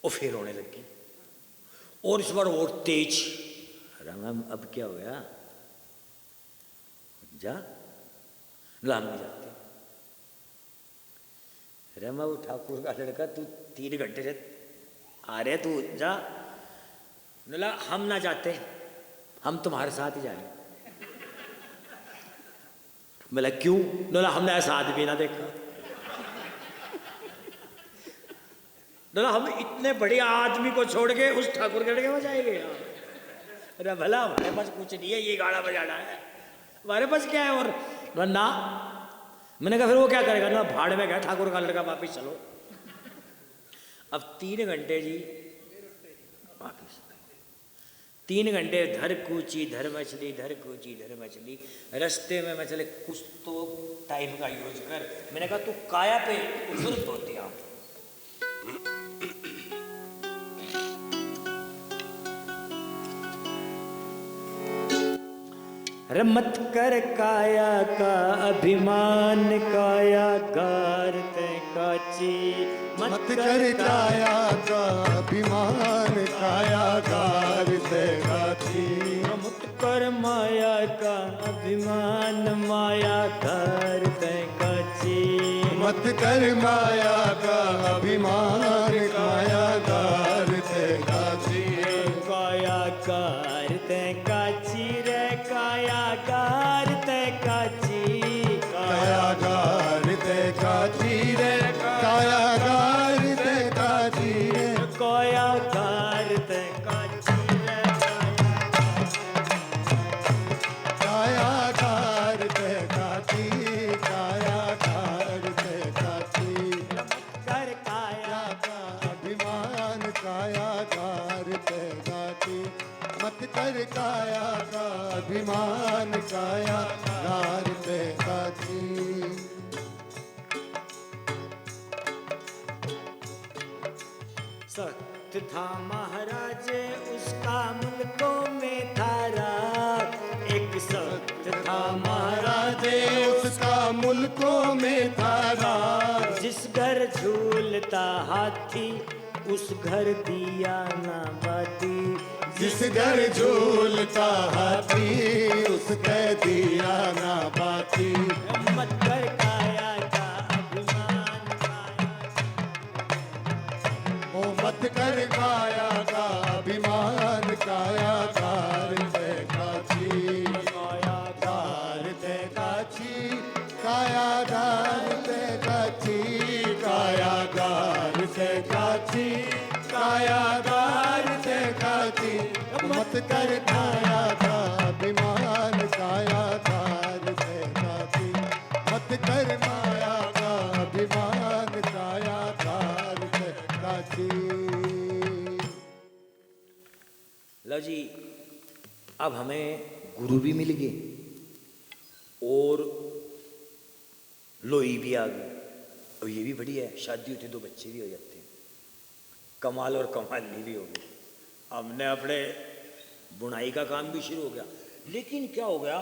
S1: और फिर होने लगी, और इस बार और तेज। राम अब क्या हो गया? जा लाम नहीं जाते। रमा वो ठाकुर का लड़का, तू 3 घंटे से आ रहे, तू जा। बोला हम ना जाते, हम तुम्हारे साथ ही जाएंगे। बोला क्यों? बोला हमने ऐसा आदमी ना देखा। बोला हम इतने बड़े आदमी को छोड़ के उस ठाकुर के लड़के में जाएंगे? अरे भला हमारे पास कुछ नहीं है, ये गाना बजाना है, हमारे पास क्या है? और ना, मैंने कहा फिर वो क्या करेगा? ना भाड़ में गया ठाकुर का लड़का, वापिस चलो। अब 3 घंटे जी वापिस 3 घंटे धर कूची धर मछली धर कूची धर मछली। रास्ते में मैं चले कुछ तो टाइम का यूज कर। मैंने कहा तू काया पे जरूरत होती है। अरे मत कर काया का अभिमान, काया गार ते काची।
S2: मत कर काया का अभिमान, काया गार ते काची।
S1: मत कर माया का अभिमान, माया गार ते काची।
S2: मत कर माया का अभिमान, काया गार ते काची।
S1: काया गार ते काची रे काया गार ते काची।
S2: काया गार ते काची रे काया गार ते काची रे।
S1: काया गार ते काची रे
S2: काया गार ते काची, काया गार ते काची।
S1: कर काया
S2: का अभिमान, काया गार ते काची। मत कर काया का अभिमान, काया गार ते काची।
S1: सत्य था महाराज उसका मुल्कों में था राज। एक सत्य था महाराज
S2: उसका मुल्कों में था राज।
S1: जिस घर झूलता हाथी उस घर दिया ना बाती।
S2: जिस घर झूलता हाथी उसके दिया ना बाती।
S1: मत कर काया का अभिमान, काया
S2: ओ मत कर काया का अभिमान, काया गार ते काची।
S1: काया
S2: गार ते काची, काया गार ते काची। काया गार ते काची, काया गार ते काची। मत कर काया का अभिमान, काया गार ते काची। मत कर माया का अभिमान, काया गार ते काची।
S1: लो जी अब हमें गुरु भी मिल गए और लोई भी आ गई। और ये भी बढ़िया है, शादी होती तो बच्चे भी हो जाते हैं। कमाल और कमाली भी हो गई। हमने अपने बुनाई का काम भी शुरू हो गया। लेकिन क्या हो गया,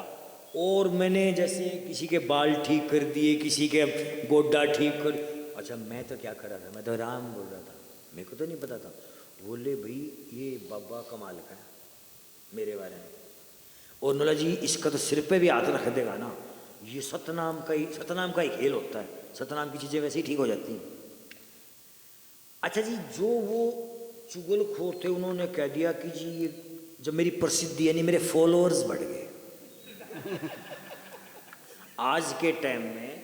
S1: और मैंने जैसे किसी के बाल ठीक कर दिए, किसी के गोड्डा ठीक कर। अच्छा मैं तो क्या कर रहा था, मैं तो राम बोल रहा था, मेरे को तो नहीं पता था। बोले भाई ये बाबा कमाल का है मेरे बारे में। और नोला जी इसका तो सिर पे भी हाथ रख देगा ना, ये सतनाम का ही खेल होता है। सतनाम की चीज़ें वैसे ही ठीक हो जाती हैं। अच्छा जी जो वो चुगलखोर थे उन्होंने कह दिया कि जी ये जब मेरी प्रसिद्धि यानी मेरे फॉलोअर्स बढ़ गए। आज के टाइम में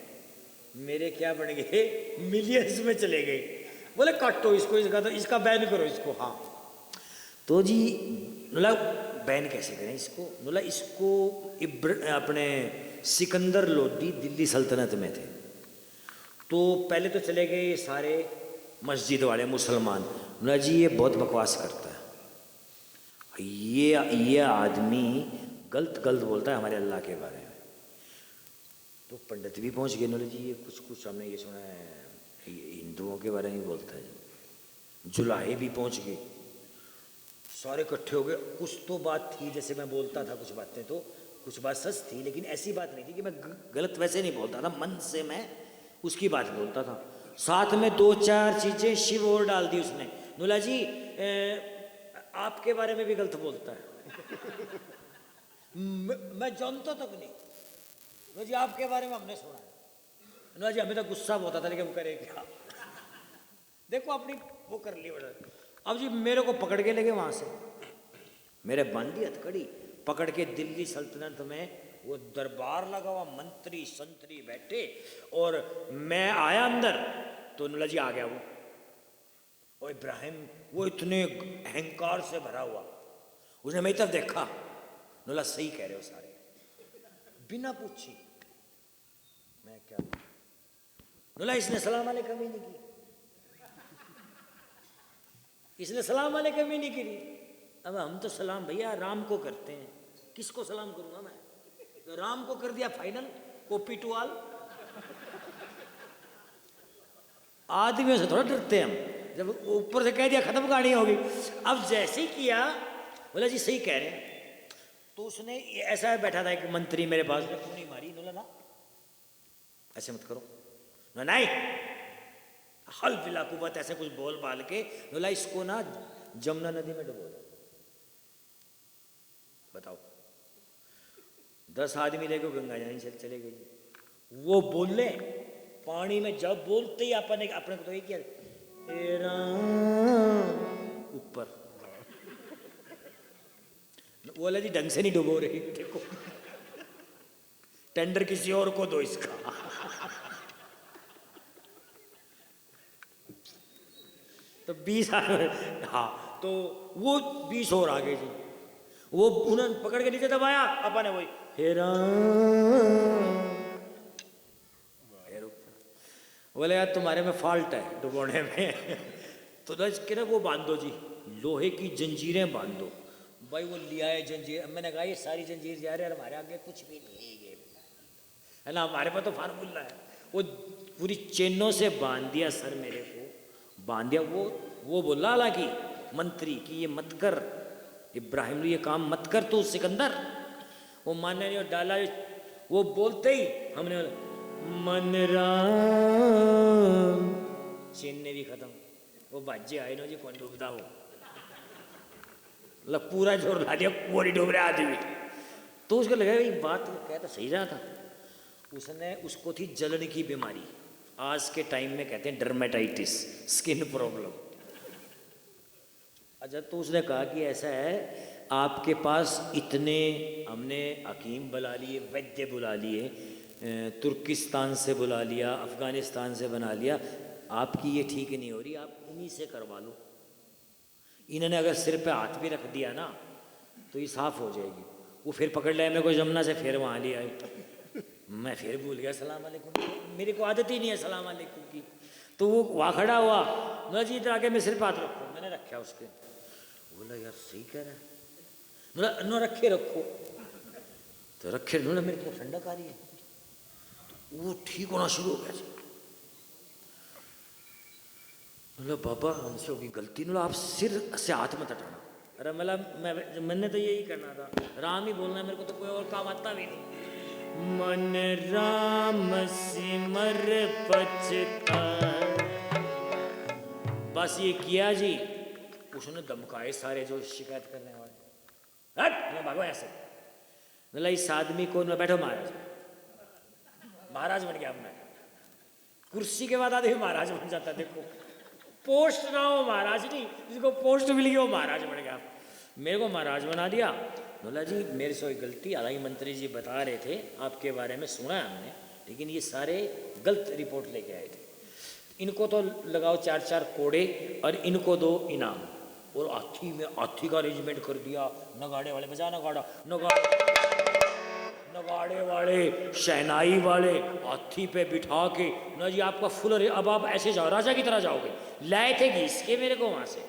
S1: मेरे क्या बन गए, मिलियंस में चले गए। बोले काटो इसको, इसका बैन करो इसको। हाँ तो जी मतलब बैन कैसे करें इसको, मतलब इसको अपने सिकंदर लोदी दिल्ली सल्तनत में थे, तो पहले तो चले गए ये सारे मस्जिद वाले मुसलमान। मतलब जी ये बहुत बकवास करता है, ये आदमी गलत बोलता है हमारे अल्लाह के बारे में। तो पंडित भी पहुंच गए, बोले जी ये कुछ हमने ये सुना है ये हिंदुओं के बारे में बोलता है। जुलाहे भी पहुंच गए, सारे इकट्ठे हो गए। कुछ तो बात थी, जैसे मैं बोलता था कुछ बातें, तो कुछ बात सच थी, लेकिन ऐसी बात नहीं थी कि मैं गलत वैसे नहीं बोलता था, मन से मैं उसकी बात बोलता था। साथ में 2-4 चीज़ें शिव और डाल दी उसने। नुला जी आपके बारे में भी गलत बोलता है। मैं जानता तक नहीं। नुला जी आपके बारे में हमने सुना है। नुला जी हमें तो गुस्सा होता था, लेकिन हम करें क्या। देखो अपनी वो कर ली बड़ा। अब जी मेरे को पकड़ के ले गए वहाँ से, मेरे बांधी हथकड़ी पकड़ के दिल्ली सल्तनत में वो दरबार लगा हुआ, मंत्री संतरी बैठे, और मैं आया अंदर तो नुला जी आ गया वो। और इब्राहिम वो इतने अहंकार से भरा हुआ, उसने मेरी तरफ देखा। नुला सही कह रहे हो सारे, बिना पूछी। मैं क्या नुला इसने सलाम अलैकुम ही नहीं की। इसने सलाम अलैकुम भी नहीं करी। अब हम तो सलाम भैया राम को करते हैं, किसको सलाम करूंगा मैं? तो राम को कर दिया फाइनल, कॉपी टू ऑल। आदमियों से थोड़ा डरते हैं हम, जब ऊपर से कह दिया खत्म कहानी होगी। अब जैसे ही किया, बोला जी सही कह रहे हैं। तो उसने ऐसा बैठा था एक मंत्री मेरे पास, क्यों नहीं मारी? बोला ना ऐसे मत करो ना, नहीं हल फिला कुवत ऐसे कुछ बोल बाल के बोला इसको ना जमुना नदी में डुबो दो। बताओ 10 आदमी लेके गंगा जानी चले गए। वो बोले पानी में जब बोलते ही अपने को तो ये किया ऊपर। बोला जी ढंग से नहीं डुबो रही, देखो टेंडर किसी और को दो इसका। तो 20 हाँ, तो वो 20 और आगे जी, वो उन्होंने पकड़ के नीचे दबाया, अपन ने वही बोले यार तुम्हारे में फॉल्ट है डुबोने में। तो ना वो बांध दो जी, लोहे की जंजीरें बांध दो। भाई वो लिया है जंजीर, मैंने कहा ये सारी जंजीर जा रही है, हमारे आगे कुछ भी नहीं है ये, है ना, हमारे पास तो फार्मूला है। वो पूरी चेनों से बांध दिया सर, मेरे को बांध दिया। वो बोला हालांकि मंत्री कि ये मत कर इब्राहिम, ये काम मत कर तू सिकंदर। वो मानने नहीं, डाला। वो बोलते ही हमने मन राम, चेन्ने भी खत्म। वो बाजे आए नो जी कौन डूबता हो, मतलब पूरा जोर ला दिया, पूरी डूब रहा आदमी। तो उसको लगा ये बात कह तो सही रहा था। उसने उसको थी जलन की बीमारी, आज के टाइम में कहते हैं डर्मेटाइटिस, स्किन प्रॉब्लम। अच्छा, तो उसने कहा कि ऐसा है आपके पास इतने, हमने हकीम बुला लिए, वैद्य बुला लिए, तुर्किस्तान से बुला लिया, अफ़गानिस्तान से बना लिया, आपकी ये ठीक नहीं हो रही, आप इन्हीं से करवा लो। इन्होंने अगर सिर पे हाथ भी रख दिया ना तो ये साफ़ हो जाएगी। वो फिर पकड़ लिया मेरे को जमुना से, फिर वहाँ ले आए। मैं फिर भूल गया सलाम अलैकुम, मेरे को आदत ही नहीं है सलाम अलैकुम की। तो वो वहाँ खड़ा हुआ, बोला जी इधर आके मैं सिर पे हाथ रखो। मैंने रखा उसके, बोला यार सही कह रहा है, बोला न रखे रखो। तो रखे, बोला मेरे को ठंडक आ रही है। तो वो ठीक होना शुरू हो गया। बोला बाबा हमसे होगी गलती, बोला आप सिर से हाथ मत हटाना। अरे मतलब मैंने तो यही करना था, राम ही बोलना है, मेरे को तो कोई और काम आता भी नहीं। मन राम सिमर पछताए, बस ये किया जी। उसने धमकाए सारे जो शिकायत करने वाले, हट भागो ऐसे। बोला इस आदमी को न बैठो महाराज, महाराज बन गया। मैं कुर्सी के बाद आदमी महाराज बन जाता। देखो पोस्ट ना हो महाराज नहीं, जिसको पोस्ट मिल गई वो महाराज बन गया। मेरे को महाराज बना दिया। बोला जी मेरे से गलती, हालांकि मंत्री जी बता रहे थे आपके बारे में, सुना है हमने, लेकिन ये सारे गलत रिपोर्ट लेके आए थे। इनको तो लगाओ 4-4 कोड़े और इनको दो इनाम। और हाथी का अरेंजमेंट कर दिया, नगाड़े वाले बजा, नगाड़े वाले, शहनाई वाले, हाथी पे बिठा के ना जी आपका फुल। अब आप ऐसे जाओ, राजा की तरह जाओगे। लाए थे घीस के मेरे को वहाँ से,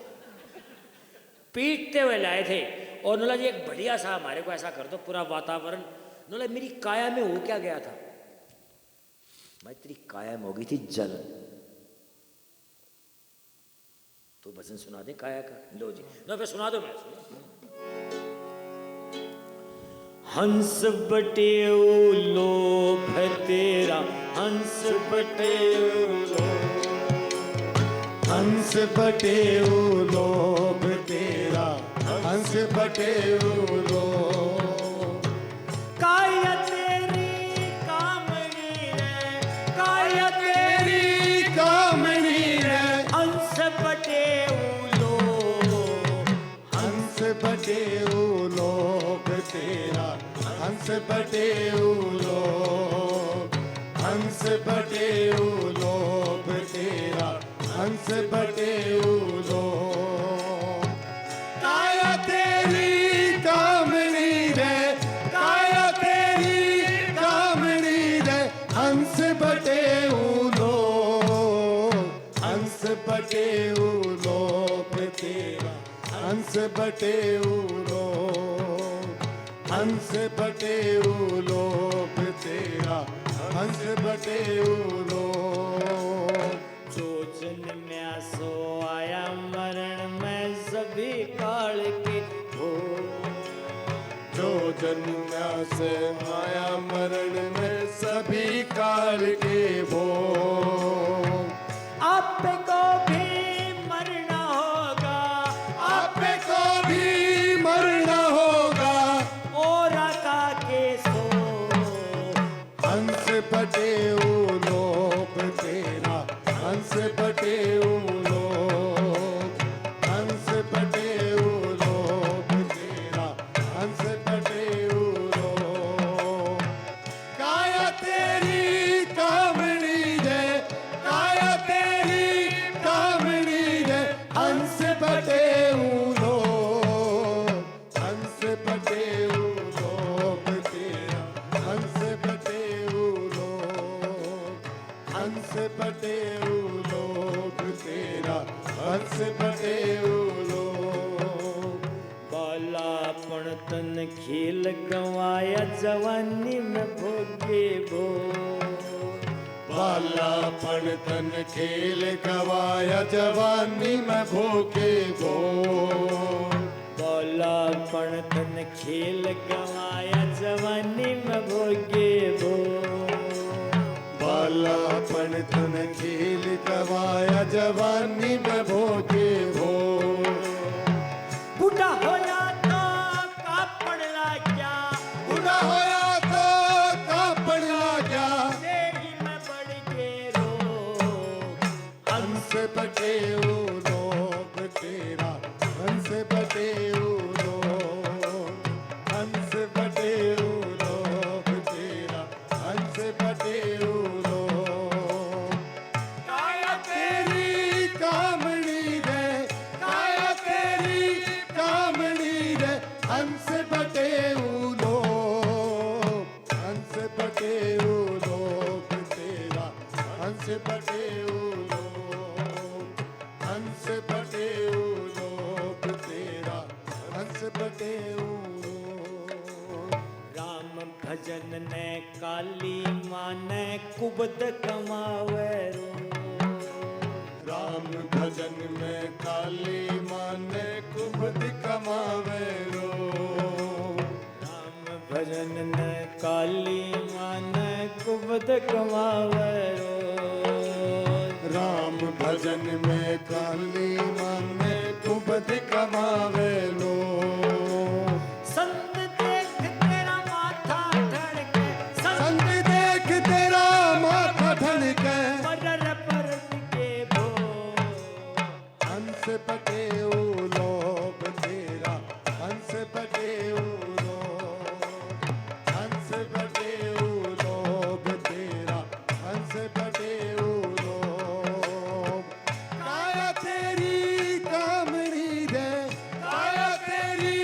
S1: पीटते हुए लाए थे। और नोला जी एक बढ़िया सा हमारे को ऐसा कर दो पूरा वातावरण। नोला मेरी काया में हो क्या गया था, मैं तेरी काया में हो गई थी जलन। तो भजन सुना दे काया का, लो जी ना फिर सुना दो। मैं हंस बटे लोभ तेरा, हंस बटे
S2: हंस बटे लोभ तेरा, हंस बटे लोभ।
S1: काया तेरी कामनी रे, काया
S2: तेरी कामनी रे,
S1: हंस बटे लोभ,
S2: हंस बटे लोभ तेरा, हंस बटे लोभ, हंस बटे लोभ तेरा, हंस बटे लोभ। काया तेरी कामनी रे, काया तेरी कामनी रे, हंस बटे लोभ, हंस बटे लोभ तेरा। हंस बटे उलो, हंस बटे उलोक तेरा, हंस बटे उलो।
S1: जो जन्म सो आया मरण में सभी काल के हो,
S2: जो जन्मा से आया मरण में सभी काल के वो।
S1: आपको भी मरना होगा,
S2: आपको भी मरना होगा,
S1: और आका के सो।
S2: हंस बटे उलोक तेरा, हंस बटे उलोक, हंस बटे उलोक तेरा, हंस बटे उलोक। काया तेरी कामणी जय, काया तेरी कामणी जय, हंस बटे उलोक, हंस बटे उलोक तेरा, हंस बटे उलोक, हंस बटे उलोक तेरा, हंस बटे उलोक।
S1: बालापन तन खेल गवाया जवानी में भोगे भो,
S2: बालापन तन खेल गवाया जवानी में भोगे भो।
S1: बालापन तन खेल गवाया जवानी में भोगे भो।
S2: बालापन तन खेल गवाया जवानी में भोगे भो।
S1: बूढ़ा होया तो कापड़ लाग्या,
S2: बूढ़ा होया तो कापड़ लाग्या,
S1: तेरी में बढ़ के रो।
S2: हंस बटे उलोक तेरा, हंस बटे उलोक, हंस बटे उलोक तेरा, हंस बटे उलोक। काया तेरी कामणी रे, काया तेरी कामणी रे, हंस बटे उलोक, हंस बटे उलोक तेरा, हंस बटे उलोक, हंस बटे उलोक तेरा, हंस बटे उलोक।
S1: राम भजन ने काली माने कुबद कमावे रो।
S2: राम भजन में काली माने कुबद कमावे रो।
S1: राम भजन ने काली माने कुबद कमावे रो।
S2: राम भजन में काली माने कुबद कमावे लो।
S1: संत देख तेरा माथा धड़के,
S2: संत देख तेरा माथा धड़के,
S1: मरर पर के भो।
S2: हंस बटे उलोक तेरा, हंस बटे उलोक, हंस बटे उलोक तेरा, हंस बटे उलोक। काया तेरी कामणी रे, काया तेरी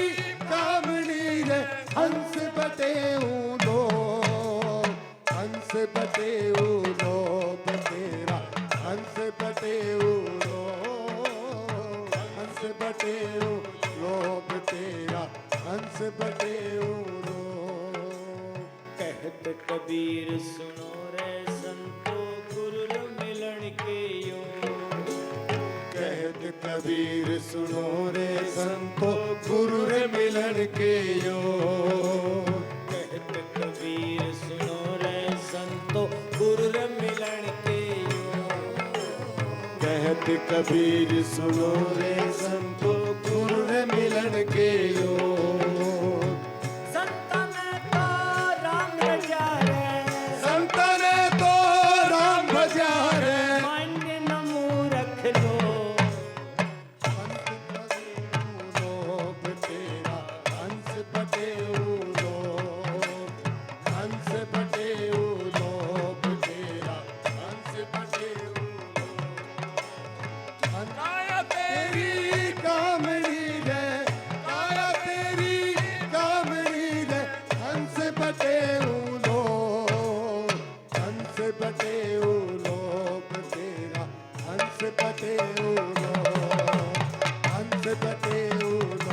S2: कामणी रे, हंस बटे उलोक, हंस बटे उलोक तेरा, हंस बटे उलोक, हंस बटे उलोक तेरा, हंस बटे उलोक।
S1: कहत कबीर सुनो रे संतो गुरु मिलन के यो।
S2: कहत कबीर सुनो रे संतो गुरु रे मिलन के यो।
S1: कहत कबीर सुनो रे संतो गुरु रे मिलन के यो।
S2: कहत कबीर सुनो रे संतो गुरु रे मिलन के यो।
S1: संता में तो राम रजा रे,
S2: संत ने तो राम भजा रे,
S1: मान्य नमो रख लो।
S2: उलोक तेरा, हंस बटे उलोक, हंस बटे उलोक तेरा, हंस बटे उलोक। काया तेरी कामणी रे, काया तेरी कामणी रे, हंस बटे उलोक, हंस बटे उलोक तेरा, हंस बटे उलोक, हंस बटे उलोक।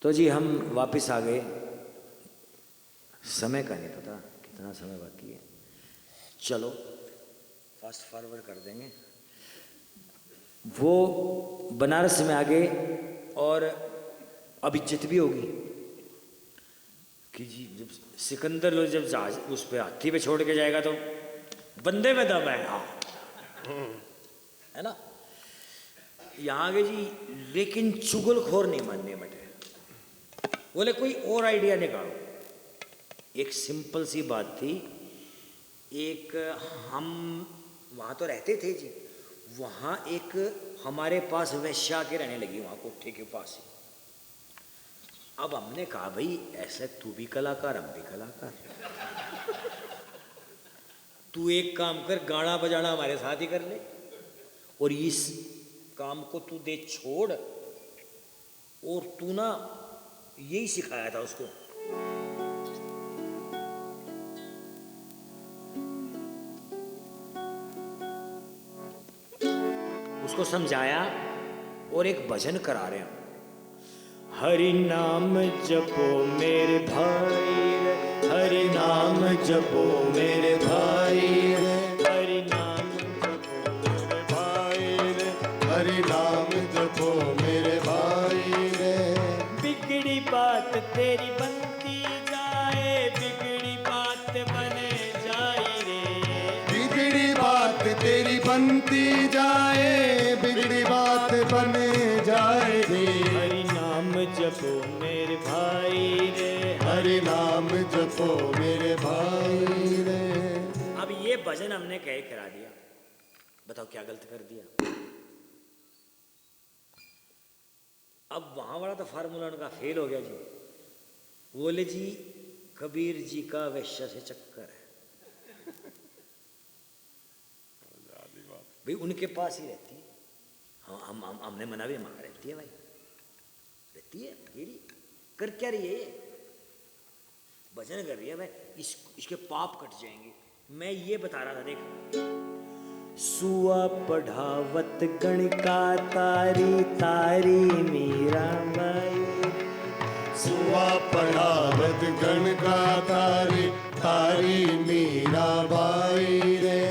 S1: तो जी हम वापस आ गए। समय का नहीं पता कितना समय बाकी है, चलो फास्ट फॉरवर्ड कर देंगे। वो बनारस में आ गए और अब इज्जत भी होगी कि जी जब सिकंदर लोग जब जहाज उस पे हाथी पे छोड़ के जाएगा तो बंदे में दम है। हाँ है ना। यहाँ आगे जी, लेकिन चुगलखोर नहीं मानने बटे, बोले कोई और आइडिया निकालो। एक सिंपल सी बात थी, एक हम वहाँ तो रहते थे जी, वहाँ एक हमारे पास वैश्या के रहने लगी वहाँ कोठे के पास ही। अब हमने कहा भाई ऐसे तू भी कलाकार हम भी कलाकार, तू एक काम कर गाना बजाना हमारे साथ ही कर ले और इस काम को तू दे छोड़। और तू ना यही सिखाया था उसको, उसको समझाया और एक भजन करा रहे हैं। हरि नाम जपो मेरे भाई, हरि नाम जपो मेरे भाई, हरि नाम जपो मेरे भाई,
S2: हरि नाम जपो मेरे भाई रे।
S1: बिगड़ी बात तेरी बनती जाए, बिगड़ी बात बने जाए रे।
S2: बिगड़ी बात तेरी बनती जाए, बिगड़ी बात बने जाए रे।
S1: हरि नाम जपो मेरे भाई रे,
S2: हरि नाम जपो मेरे भाई रे।
S1: अब ये भजन हमने कह करा दिया, बताओ क्या गलत कर दिया। अब वहां वाला तो फार्मूला उनका फेल हो गया जी। बोले जी कबीर जी का वैश्य से चक्कर है, भाई उनके पास ही रहती है। हमने मना भी, माँ रहती है भाई, रहती है मेरी, कर क्या रही है ये, भजन कर रही है भाई, इसके पाप कट जाएंगे। मैं ये बता रहा था, देख सुआ पढ़ावत गणिका तारी तारी मीरा बाई,
S2: सुआ पढ़ावत गण का तारी तारी मीरा बाई रे।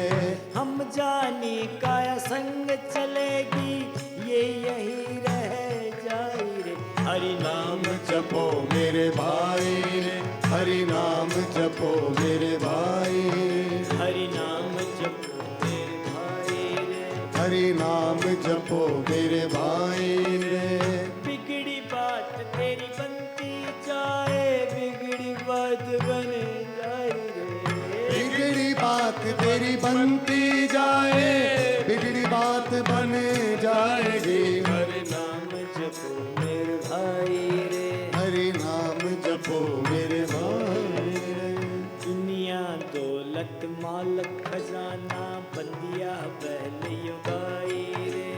S1: हम जानी काया संग चलेगी ये यही रह जाई रे। हरि नाम
S2: जपो मेरे भाई रे, हरि नाम जपो मेरे भाई,
S1: हरि नाम जपो मेरे भाई रे,
S2: हरि नाम जपो मेरे भाई रे।
S1: बिगड़ी बात तेरी बनती जाए, बिगड़ी बात बने जाए रे।
S2: बिगड़ी बात तेरी बनती जाए, बिगड़ी बात बने जाएगी।
S1: हरि नाम जपो मेरे भाई रे,
S2: हरि नाम जपो मेरे भाई रे।
S1: दुनिया दौलत माल खजाना बंदिया पहले युगाई रे।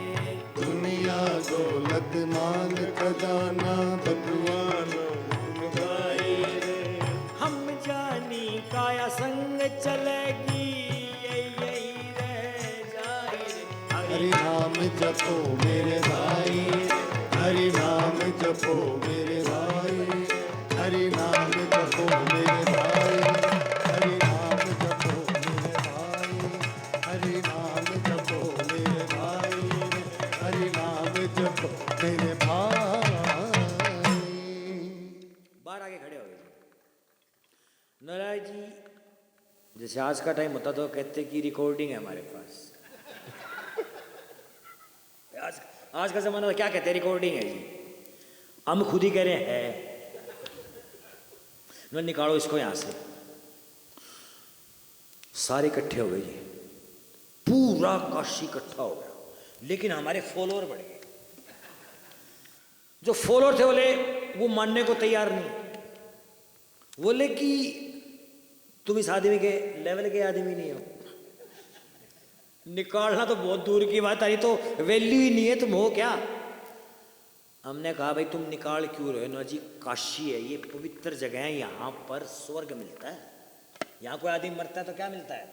S2: दुनिया दौलत माल खजाना बदुआन
S1: युगाई रे। हम जानी काया संग चलेगी ये यही रह जाए रे।
S2: हरि नाम जपो मेरे भाई, हरि नाम जपो मेरे भाई, हरि नाम जपो मेरे भाई, हरि नाम जपो मेरे भाई, हरि नाम जपो मेरे भाई, हरि नाम जपो मेरे भाई।
S1: बाहर आके खड़े हो गए नारायण जी। जैसे आज का टाइम होता तो कहते कि रिकॉर्डिंग है हमारे पास। आज का जमाना क्या कहते हैं, रिकॉर्डिंग है जी। हम खुद ही कह रहे हैं न, निकालो इसको यहां से। सारे इकट्ठे हो गए जी, पूरा काशी इकट्ठा हो गया, लेकिन हमारे फॉलोअर बढ़ गए। जो फॉलोअर थे बोले वो मानने को तैयार नहीं, बोले कि तुम इस आदमी के लेवल के आदमी नहीं हो, निकालना तो बहुत दूर की बात, अरे तो वैल्यू ही नहीं है, तुम हो क्या। हमने कहा भाई तुम निकाल क्यों रहे हो ना जी, काशी है ये पवित्र जगह है, यहाँ पर स्वर्ग मिलता है। यहाँ कोई आदमी मरता है तो क्या मिलता है,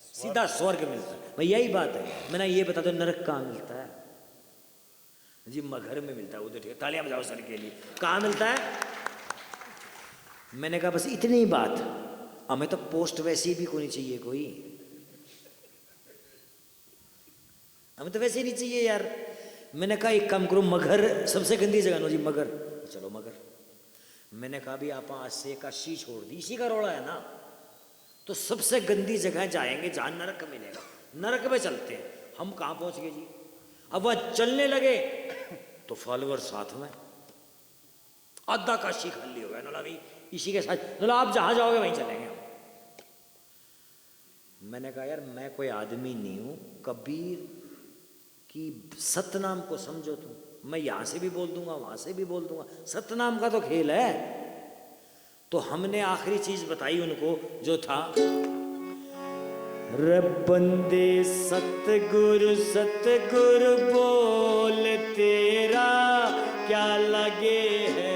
S1: सीधा स्वर्ग मिलता है। भाई यही बात है, मैंने ये बता दो नरक कहाँ मिलता है। जी मगर में मिलता है उधर, ठीक है, तालियां बजाओ सर के लिए। कहाँ मिलता है? मैंने कहा बस इतनी ही बात, हमें तो पोस्ट वैसी भी कोई नहीं चाहिए, कोई हमें तो वैसे ही नहीं चाहिए यार। मैंने कहा एक काम करो, मगर सबसे गंदी जगह नो जी, मगर, चलो मगर। मैंने कहा भी आप आज से काशी छोड़ दी, इसी का रोड़ा है ना, तो सबसे गंदी जगह जाएंगे जहां नरक मिलेगा, नरक में चलते हैं। हम कहाँ पहुंच गए जी? अब वह चलने लगे तो फॉलोअर साथ में, आधा काशी खाली हो गया ना भाई, इसी के साथ बोला आप जहां जाओगे वहीं चलेंगे हम। मैंने कहा यार मैं कोई आदमी नहीं हूं, कबीर की सतनाम को समझो तुम, मैं यहां से भी बोल दूंगा वहां से भी बोल दूंगा, सतनाम का तो खेल है। तो हमने आखिरी चीज बताई उनको जो था, बंदे सतगुरु सतगुरु बोल तेरा क्या लगे है,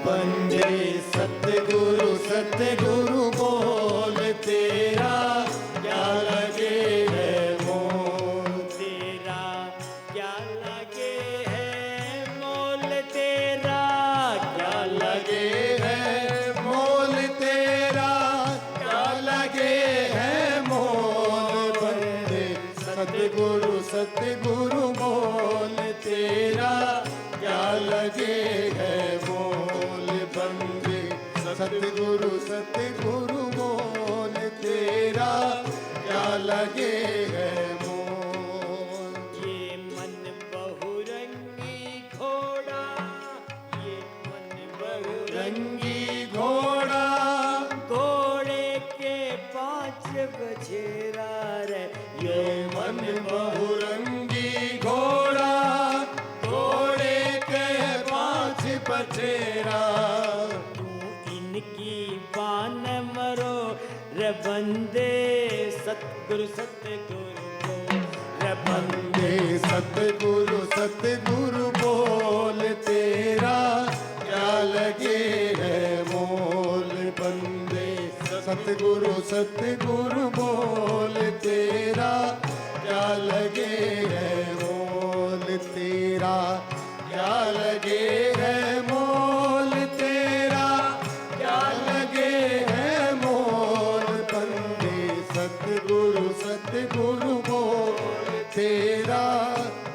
S2: बंदे सतगुरु सतगुरु बोल तेरा क्या लगे है मोल,
S1: तेरा क्या लगे है मोल, तेरा क्या
S2: लगे है मोल, तेरा क्या लगे है मोल। बंदे सतगुरु सतगुरु बोल तेरा क्या लगे है मोल, बंदे सतगुरु सतगुरु बोल तेरा क्या लगे है मोल।
S1: ये मन बहुरंगी घोड़ा, ये मन बहुरंगी
S2: रंगी घोड़ा,
S1: घोड़े के 5 बछेरा रे,
S2: ये मन बहुरंगी घोड़ा, घोड़े के 5 बछेरा।
S1: तू इनकी बान मरो रे बंदे सतगुरु सतगुरु बोल, रे बंदे
S2: बंदे सतगुरु सतगुरु बोल तेरा क्या लगे है मोल, बंदे सतगुरु सतगुरु बोल तेरा क्या लगे है मोल, तेरा क्या लगे है मोल, तेरा क्या लगे है मोल। बंदे सतगुरु सतगुरु बोल तेरा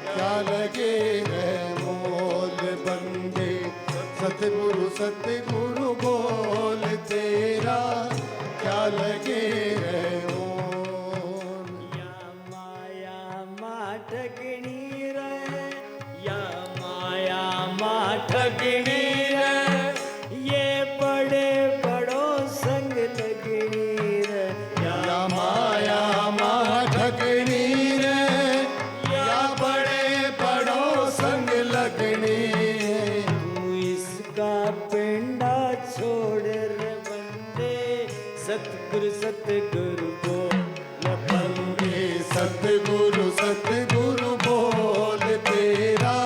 S2: क्या लगे है मोल, बंदे सतगुरु सतगुरु बोल तेरा क्या लगे है मोल।
S1: या माया मा ठगनी रे, या माया मा ठगनी रे, ये बड़े बड़ों संग लगनी रे,
S2: या माया मा ठगनी रे, या बड़े बड़ों संग लगनी।
S1: तू इसका पिंडा छोड़ रे बंदे सतगुरु सतगुरु बोल,
S2: बंदे सतगुरु सतगुरु बोल तेरा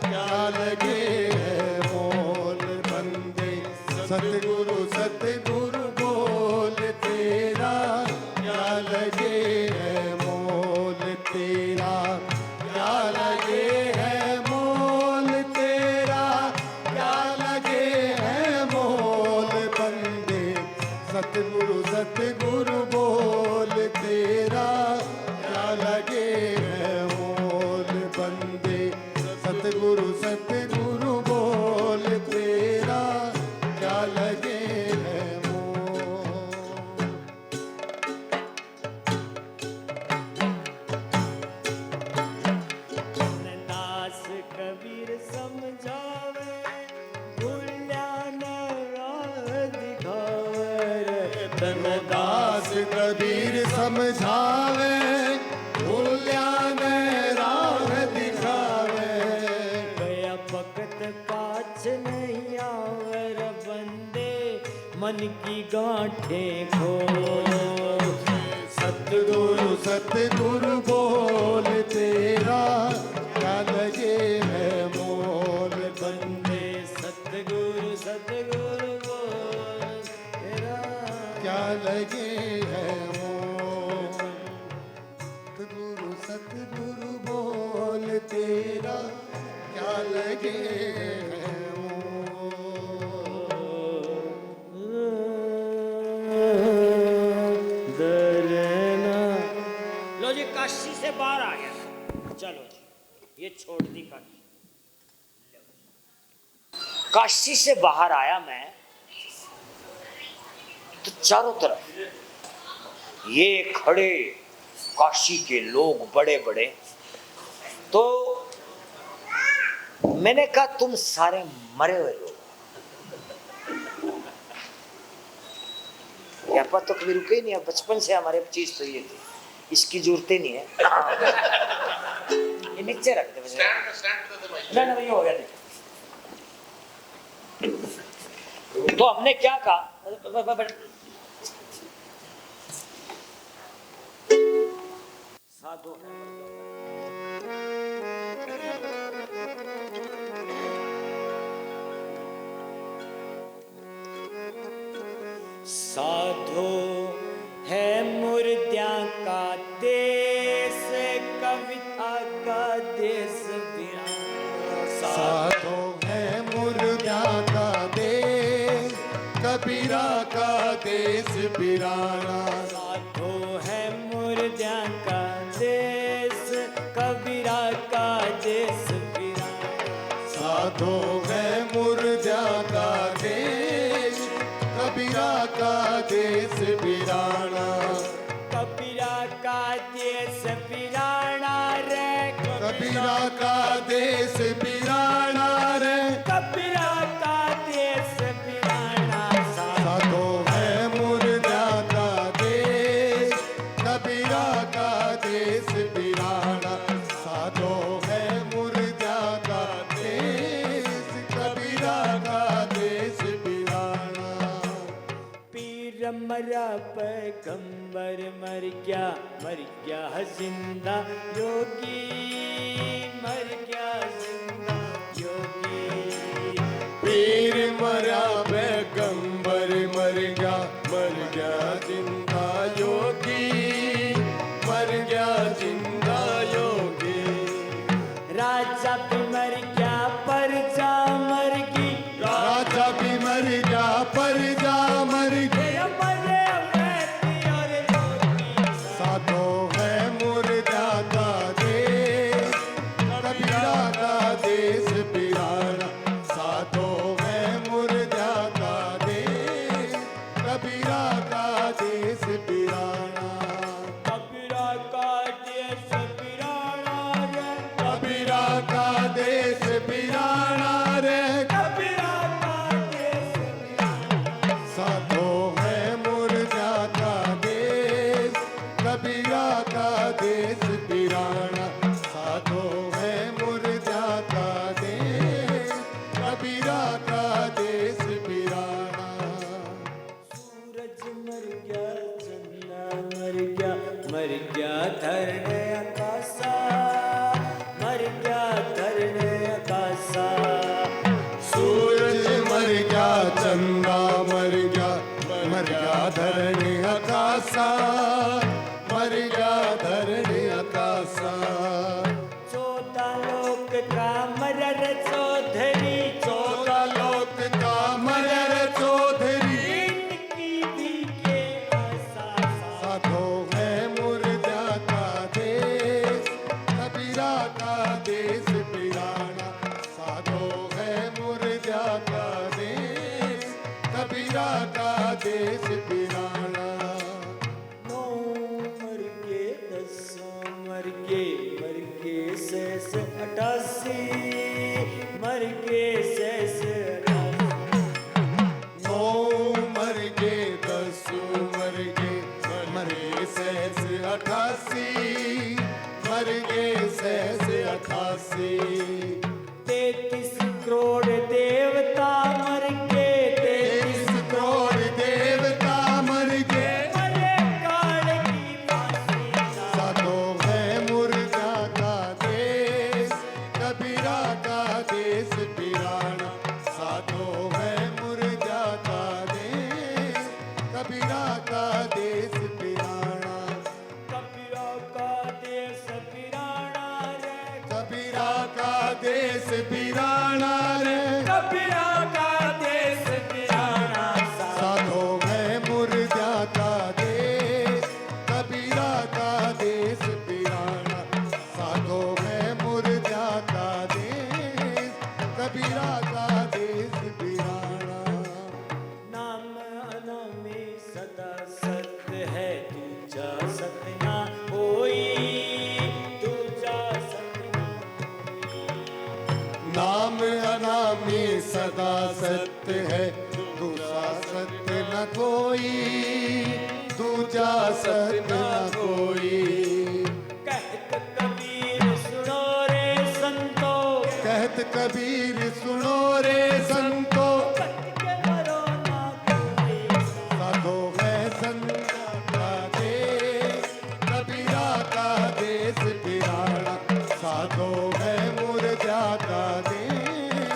S2: क्या लगे है मोल, बंदे सतगुरु सतगुरु बोल तेरा क्या लगे है मोल, तेरा क्या लगे है मोल, तेरा क्या लगे है मोल। बंदे सतगुरु सतगुरु बोल तेरा क्या लगे है मोल, बंदे सतगुरु सतगुरु बोल तेरा क्या लगे है मोल।
S1: दास कबीर समझावे भूल्या न राह दिखावे रे,
S2: दास कबीर समझावे भूल्या ने राह दिखावे।
S1: गया वक्त पाछ नहीं आवे रे बंदे मन की गांठें खोल,
S2: सतगुरु सतगुरु बोल तेरा क्या लगे है मोल, बंदे
S1: सतगुरु सतगुरु बोल तेरा
S2: क्या लगे है मोल। सतगुरु सतगुरु बोल तेरा लगे हैं
S1: दरना। लो जी, काशी से बाहर आ गया। चलो जी, ये छोड़ दी काशी। काशी से बाहर आया मैं तो चारों तरफ ये खड़े काशी के लोग बड़े बड़े। तो मैंने कहा तुम सारे मरे हुए लोग, यहाँ पर तो कभी रुके ही नहीं। बचपन से हमारे चीज तो ये थी, इसकी जरूरत ही नहीं है। ये नीचे रख दे ना ना, ये हो गया। तो हमने क्या कहा, साधु साधो है मुर्द्यां का देश, कविता का देश वीराना।
S2: साधो है मुर्द्यां का देश, कबीरा का देश वीराना।
S1: साधो है मुर्द्यां का देश, कबीरा का देश वीराना।
S2: साधो है मुर्द्यां का देश, कबीरा का देश वीराना।
S1: कबीरा का देश वीराना रे,
S2: कबीरा का देश वीराना रे,
S1: कबीरा का देश वीराना।
S2: साधो है मुर्द्यां का देश, कबीरा का देश वीराना। साधो है मुर्द्यां का देश, कबीरा का देश वीराना।
S1: पीर मरा पैगंबर मर गया जिंदा योगी, मर गया जिंदा योगी।
S2: पीर मरा पैगंबर मर गया जिंदा योगी, मर गया जिंदा योगी।
S1: राजा भी मर गया प्रजा मर गई,
S2: राजा भी मर गया प्रजा मर गई।
S1: मरे व्यक्ति और योगी।
S2: साधो है मुर्द्यां का देश, कबीरा का देश वीराना। साधो है मुर्द्यां का देश, कबीरा का देश वीराना।
S1: कबीरा का देश वीराना रे,
S2: कबीरा का देश वीराना रे,
S1: कबीरा का देश वीराना।
S2: साधो है मुर्द्यां का देश, कबीरा का देश वीराना। साधो है मुर्द्यां का देश, कबीरा का देश वीराना।
S1: सूरज मर गया, चंदा मर गया धरने आकाशा, मर गया धरने आकाशा।
S2: सूरज मर गया, चंदा मर गया धरणी आकाशा, मर गया धरणी आकाशा।
S1: 14 लोक का मरर चौधरी,
S2: 14 लोक का मरर चौधरी।
S1: इनकी भी के आशा।
S2: साधो है मुर्द्यां का देश, कबीरा का देश वीराना। साधो है मुर्द्यां का देश, कबीरा का देश वीराना।
S1: 9 मर के 10 मर के शेष 88, मर के शेष 88।
S2: 9 मर के 10 मर के शेष 88, मर के शेष 88।
S1: 33 करोड़ देवता मर के,
S2: 33 करोड़ देवता मर के।
S1: मरे काल की फांसी।
S2: साधो है मुर्द्यां का देश, कबीरा का देश वीराना। साधो है मुर्द्यां का देश, कबीरा का देश वीराना।
S1: कबीरा का देश वीराना रे,
S2: कबीरा का कोई, दूजा सत ना कोई।
S1: कहत कबीर सुनो रे संतो,
S2: कहत कबीर सुनो रे संतो, साधो है संत का देश, कबीरा का देश पिराना। साधो है मुरझा का देश,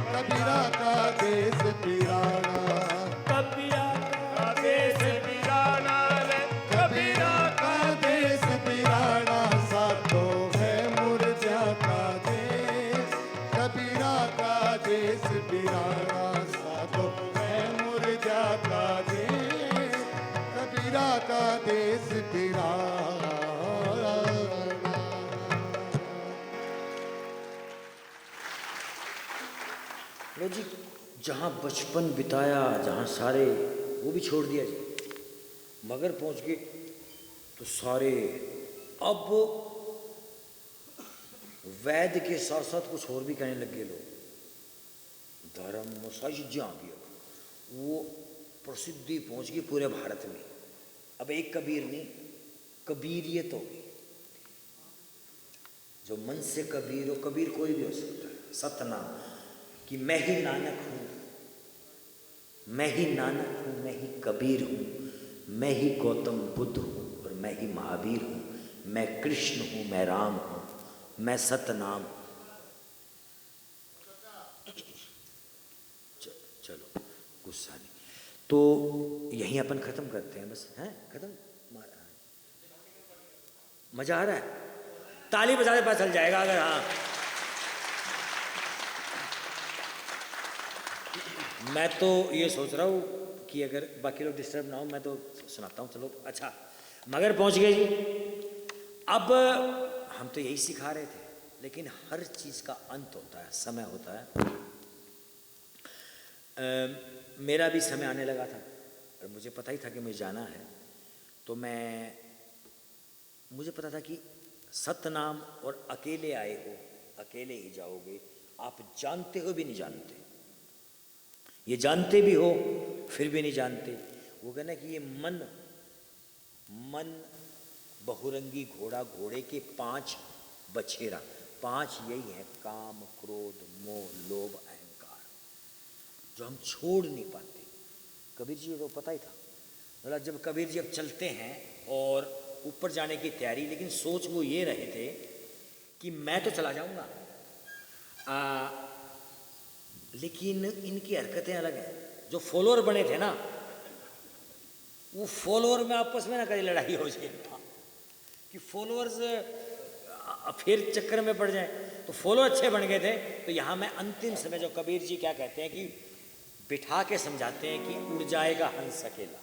S2: कबीरा का देश पिराना।
S1: कबीरा का देश पिराना रे,
S2: कबीरा का देश पिराना। साधो है मुरझा का देश, कबीरा का देश पिराना। साधो है मुरझा का देश, कबीरा का देश पिराना।
S1: लो जी, जहाँ बचपन बिताया, जहाँ सारे, वो भी छोड़ दिया जी। मगर पहुँच गए तो सारे अब वैद के साथ साथ कुछ और भी कहने लग गए लोग। धर्म सच जहाँ भी हो, वो प्रसिद्धि पहुँच गई पूरे भारत में। अब एक कबीर नहीं, कबीरियत हो गई। जो मन से कबीर हो, कबीर कोई भी हो सकता है। सतनाम कि मैं ही नानक हूँ, मैं ही नानक हूँ, मैं ही कबीर हूँ, मैं ही गौतम बुद्ध हूँ और मैं ही महावीर हूँ, मैं कृष्ण हूँ, मैं राम हूँ, मैं सतनाम हूँ। चलो गुस्सा नहीं, तो यहीं अपन ख़त्म करते हैं बस। हैं ख़त्म? मज़ा आ रहा है? ताली बजाने पता चल जाएगा अगर हाँ। मैं तो ये सोच रहा हूँ कि अगर बाकी लोग डिस्टर्ब ना हो, मैं तो सुनाता हूँ। चलो अच्छा, मगर पहुँच गए जी। अब हम तो यही सिखा रहे थे, लेकिन हर चीज़ का अंत होता है, समय होता है। मेरा भी समय आने लगा था और मुझे पता ही था कि मुझे जाना है। तो मुझे पता था कि सतनाम और अकेले आए हो, अकेले ही जाओगे। आप जानते हो भी नहीं जानते, ये जानते भी हो फिर भी नहीं जानते। वो कहना कि ये मन बहुरंगी घोड़ा, घोड़े के 5 बछेरा, 5 यही हैं: काम, क्रोध, मोह, लोभ, अहंकार, जो हम छोड़ नहीं पाते। कबीर जी को पता ही था। मतलब जब कबीर जी अब चलते हैं और ऊपर जाने की तैयारी, लेकिन सोच वो ये रहे थे कि मैं तो चला जाऊंगा, लेकिन इनकी हरकतें अलग हैं। जो फॉलोअर बने थे ना, वो फॉलोअर में आपस में ना कहीं लड़ाई हो जाए कि फॉलोअर्स फिर चक्कर में पड़ जाए। तो फॉलोअर अच्छे बन गए थे। तो यहाँ मैं अंतिम समय जो कबीर जी क्या कहते हैं कि बिठा के समझाते हैं कि उड़ जाएगा हंस अकेला।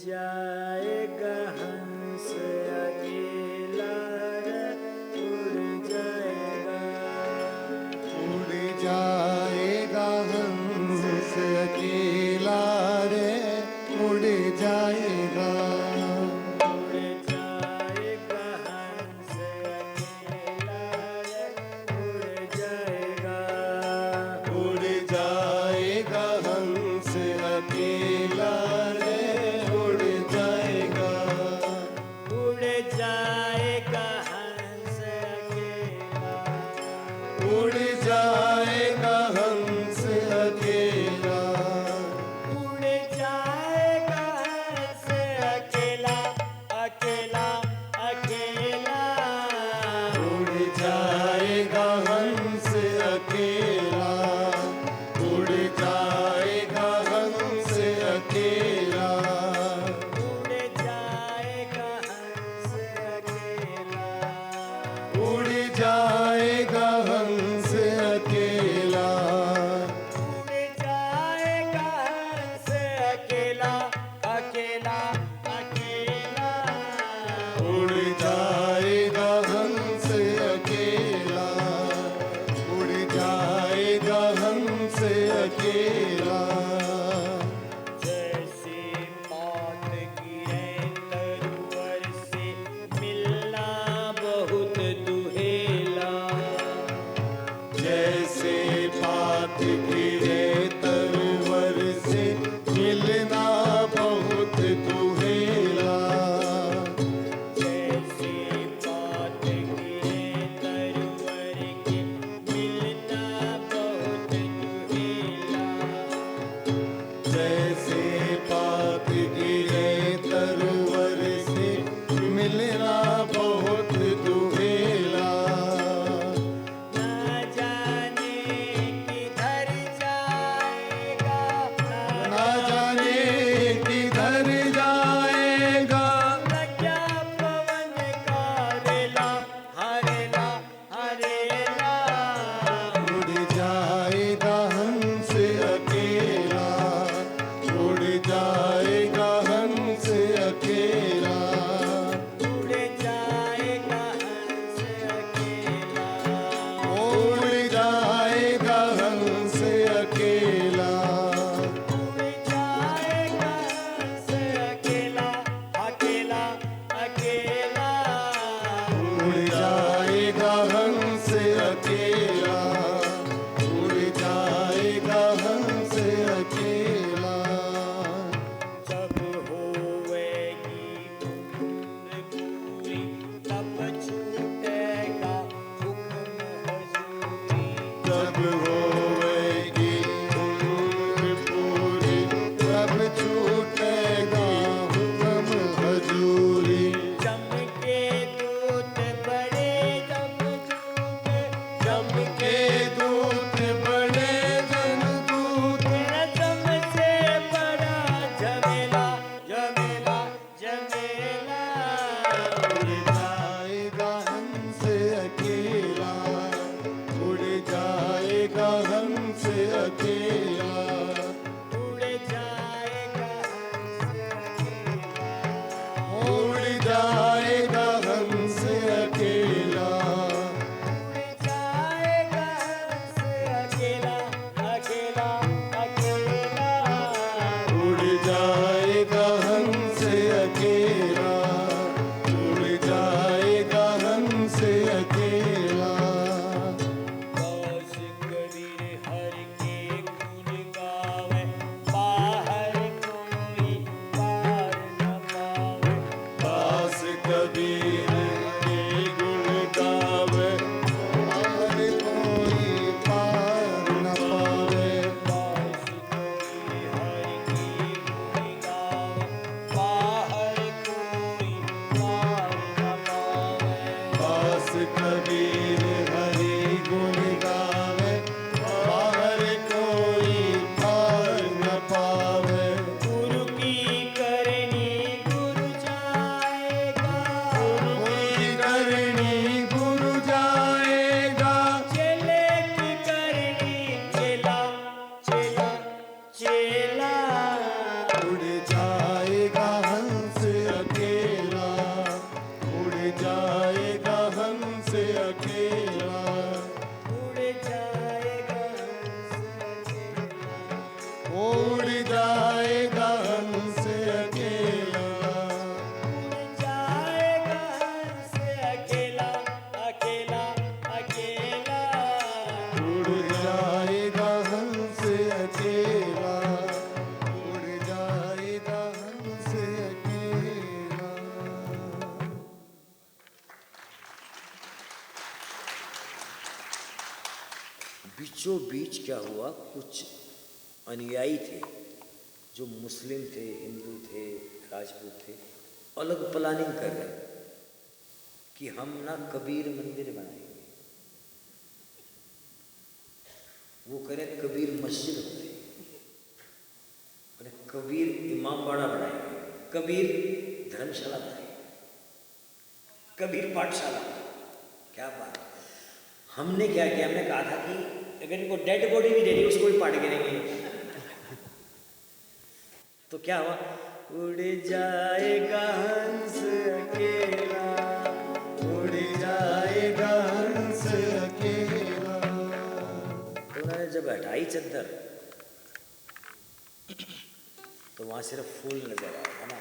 S1: जाएगा हंस अकेला रे, उड़ जाएगा,
S2: उड़ जाएगा हंस अकेला रे, उड़ जाएगा,
S1: उड़ जाएगा हंस अकेला रे, उड़ जाएगा,
S2: उड़ जाएगा हंस अकेला रे, उड़ जाएगा,
S1: उड़ जाएगा हंस अकेला,
S2: उड़ जाएगा हंस अकेला,
S1: उड़ जाएगा हंस बीचों बीच क्या हुआ, कुछ अनुयायी थे जो मुस्लिम थे, हिंदू थे, राजपूत थे, अलग प्लानिंग कर रहे कि हम ना कबीर मंदिर बनाएंगे, वो करें कबीर मस्जिद बनाएंगे, कबीर इमाम बाड़ा बनाएंगे, कबीर धर्मशाला बनाएंगे, कबीर पाठशाला। क्या बात। हमने क्या किया, हमने कहा था कि अगर इनको डेड बॉडी भी दे दी उसको भी पाट गिरेंगे। तो क्या हुआ, उड़ जाएगा हंस अकेला, उड़ जाएगा हंस अकेला। तो उन्होंने जब हटाई चद्दर तो वहां सिर्फ फूल नजर आया था ना।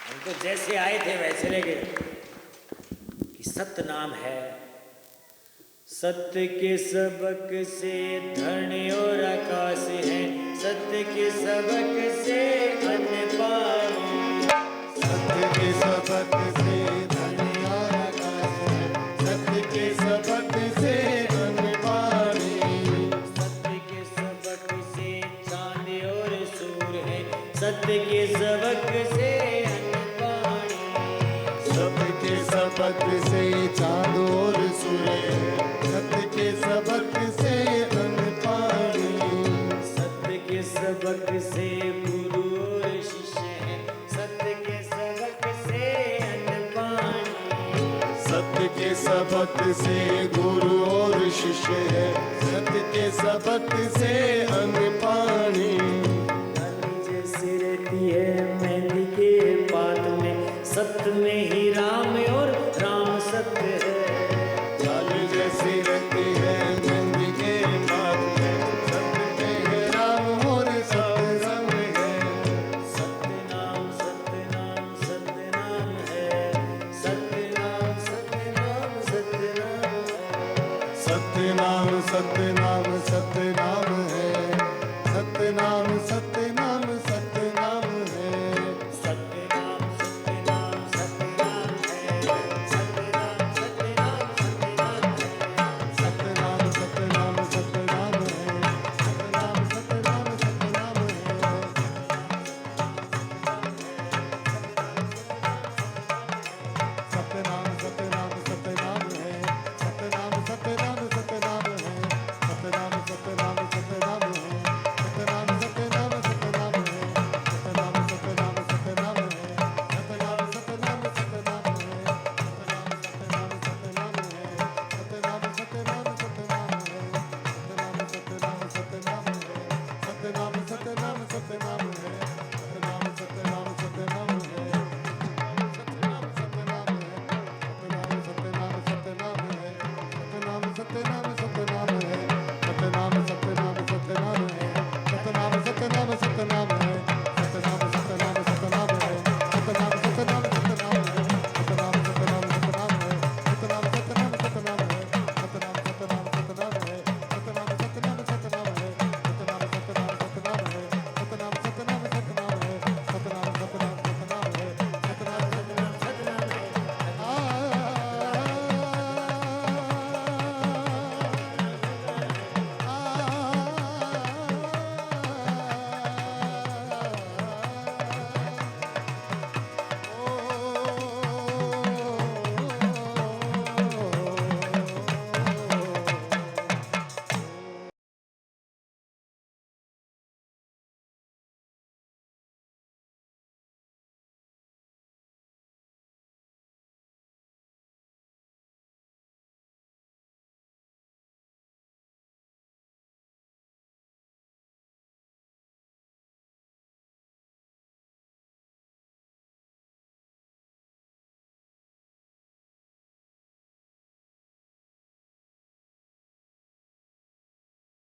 S1: हम तो जैसे आए थे वैसे रह गए। कि सत्य नाम है, सत्य के सबक से धरणी और आकाश है, सत्य के सबक से अन्न पानी,
S2: सत्य के सबक से धरणी और आकाश है, सत्य के सबक से अन्न पानी,
S1: सत्य के सबक से चांद और सूर है, सत्य के सबक से अन्न पानी,
S2: सत्य के सबक से चाँद और सूर्य, सत्य के सबक से अन्न पानी,
S1: सत्य के सबक से गुरु और शिष्य है, सत्य के सबक से अन्न पानी,
S2: सत्य के सबक से गुरु और शिष्य है, सत्य के सबक से अन्न पानी।
S1: डाली जैसे रहती है मेहंदी के पात में, सत्य में ही राम और राम सत्य है।
S2: डाल जैसी रहती है मेहंदी के पात में, सत्य में है राम और सत्य रंग है।
S1: सत्य नाम सत्य नाम सत्य नाम है, सत्य नाम सत्य नाम सत्य नाम है।
S2: सत्य नाम सत्य नाम सत्य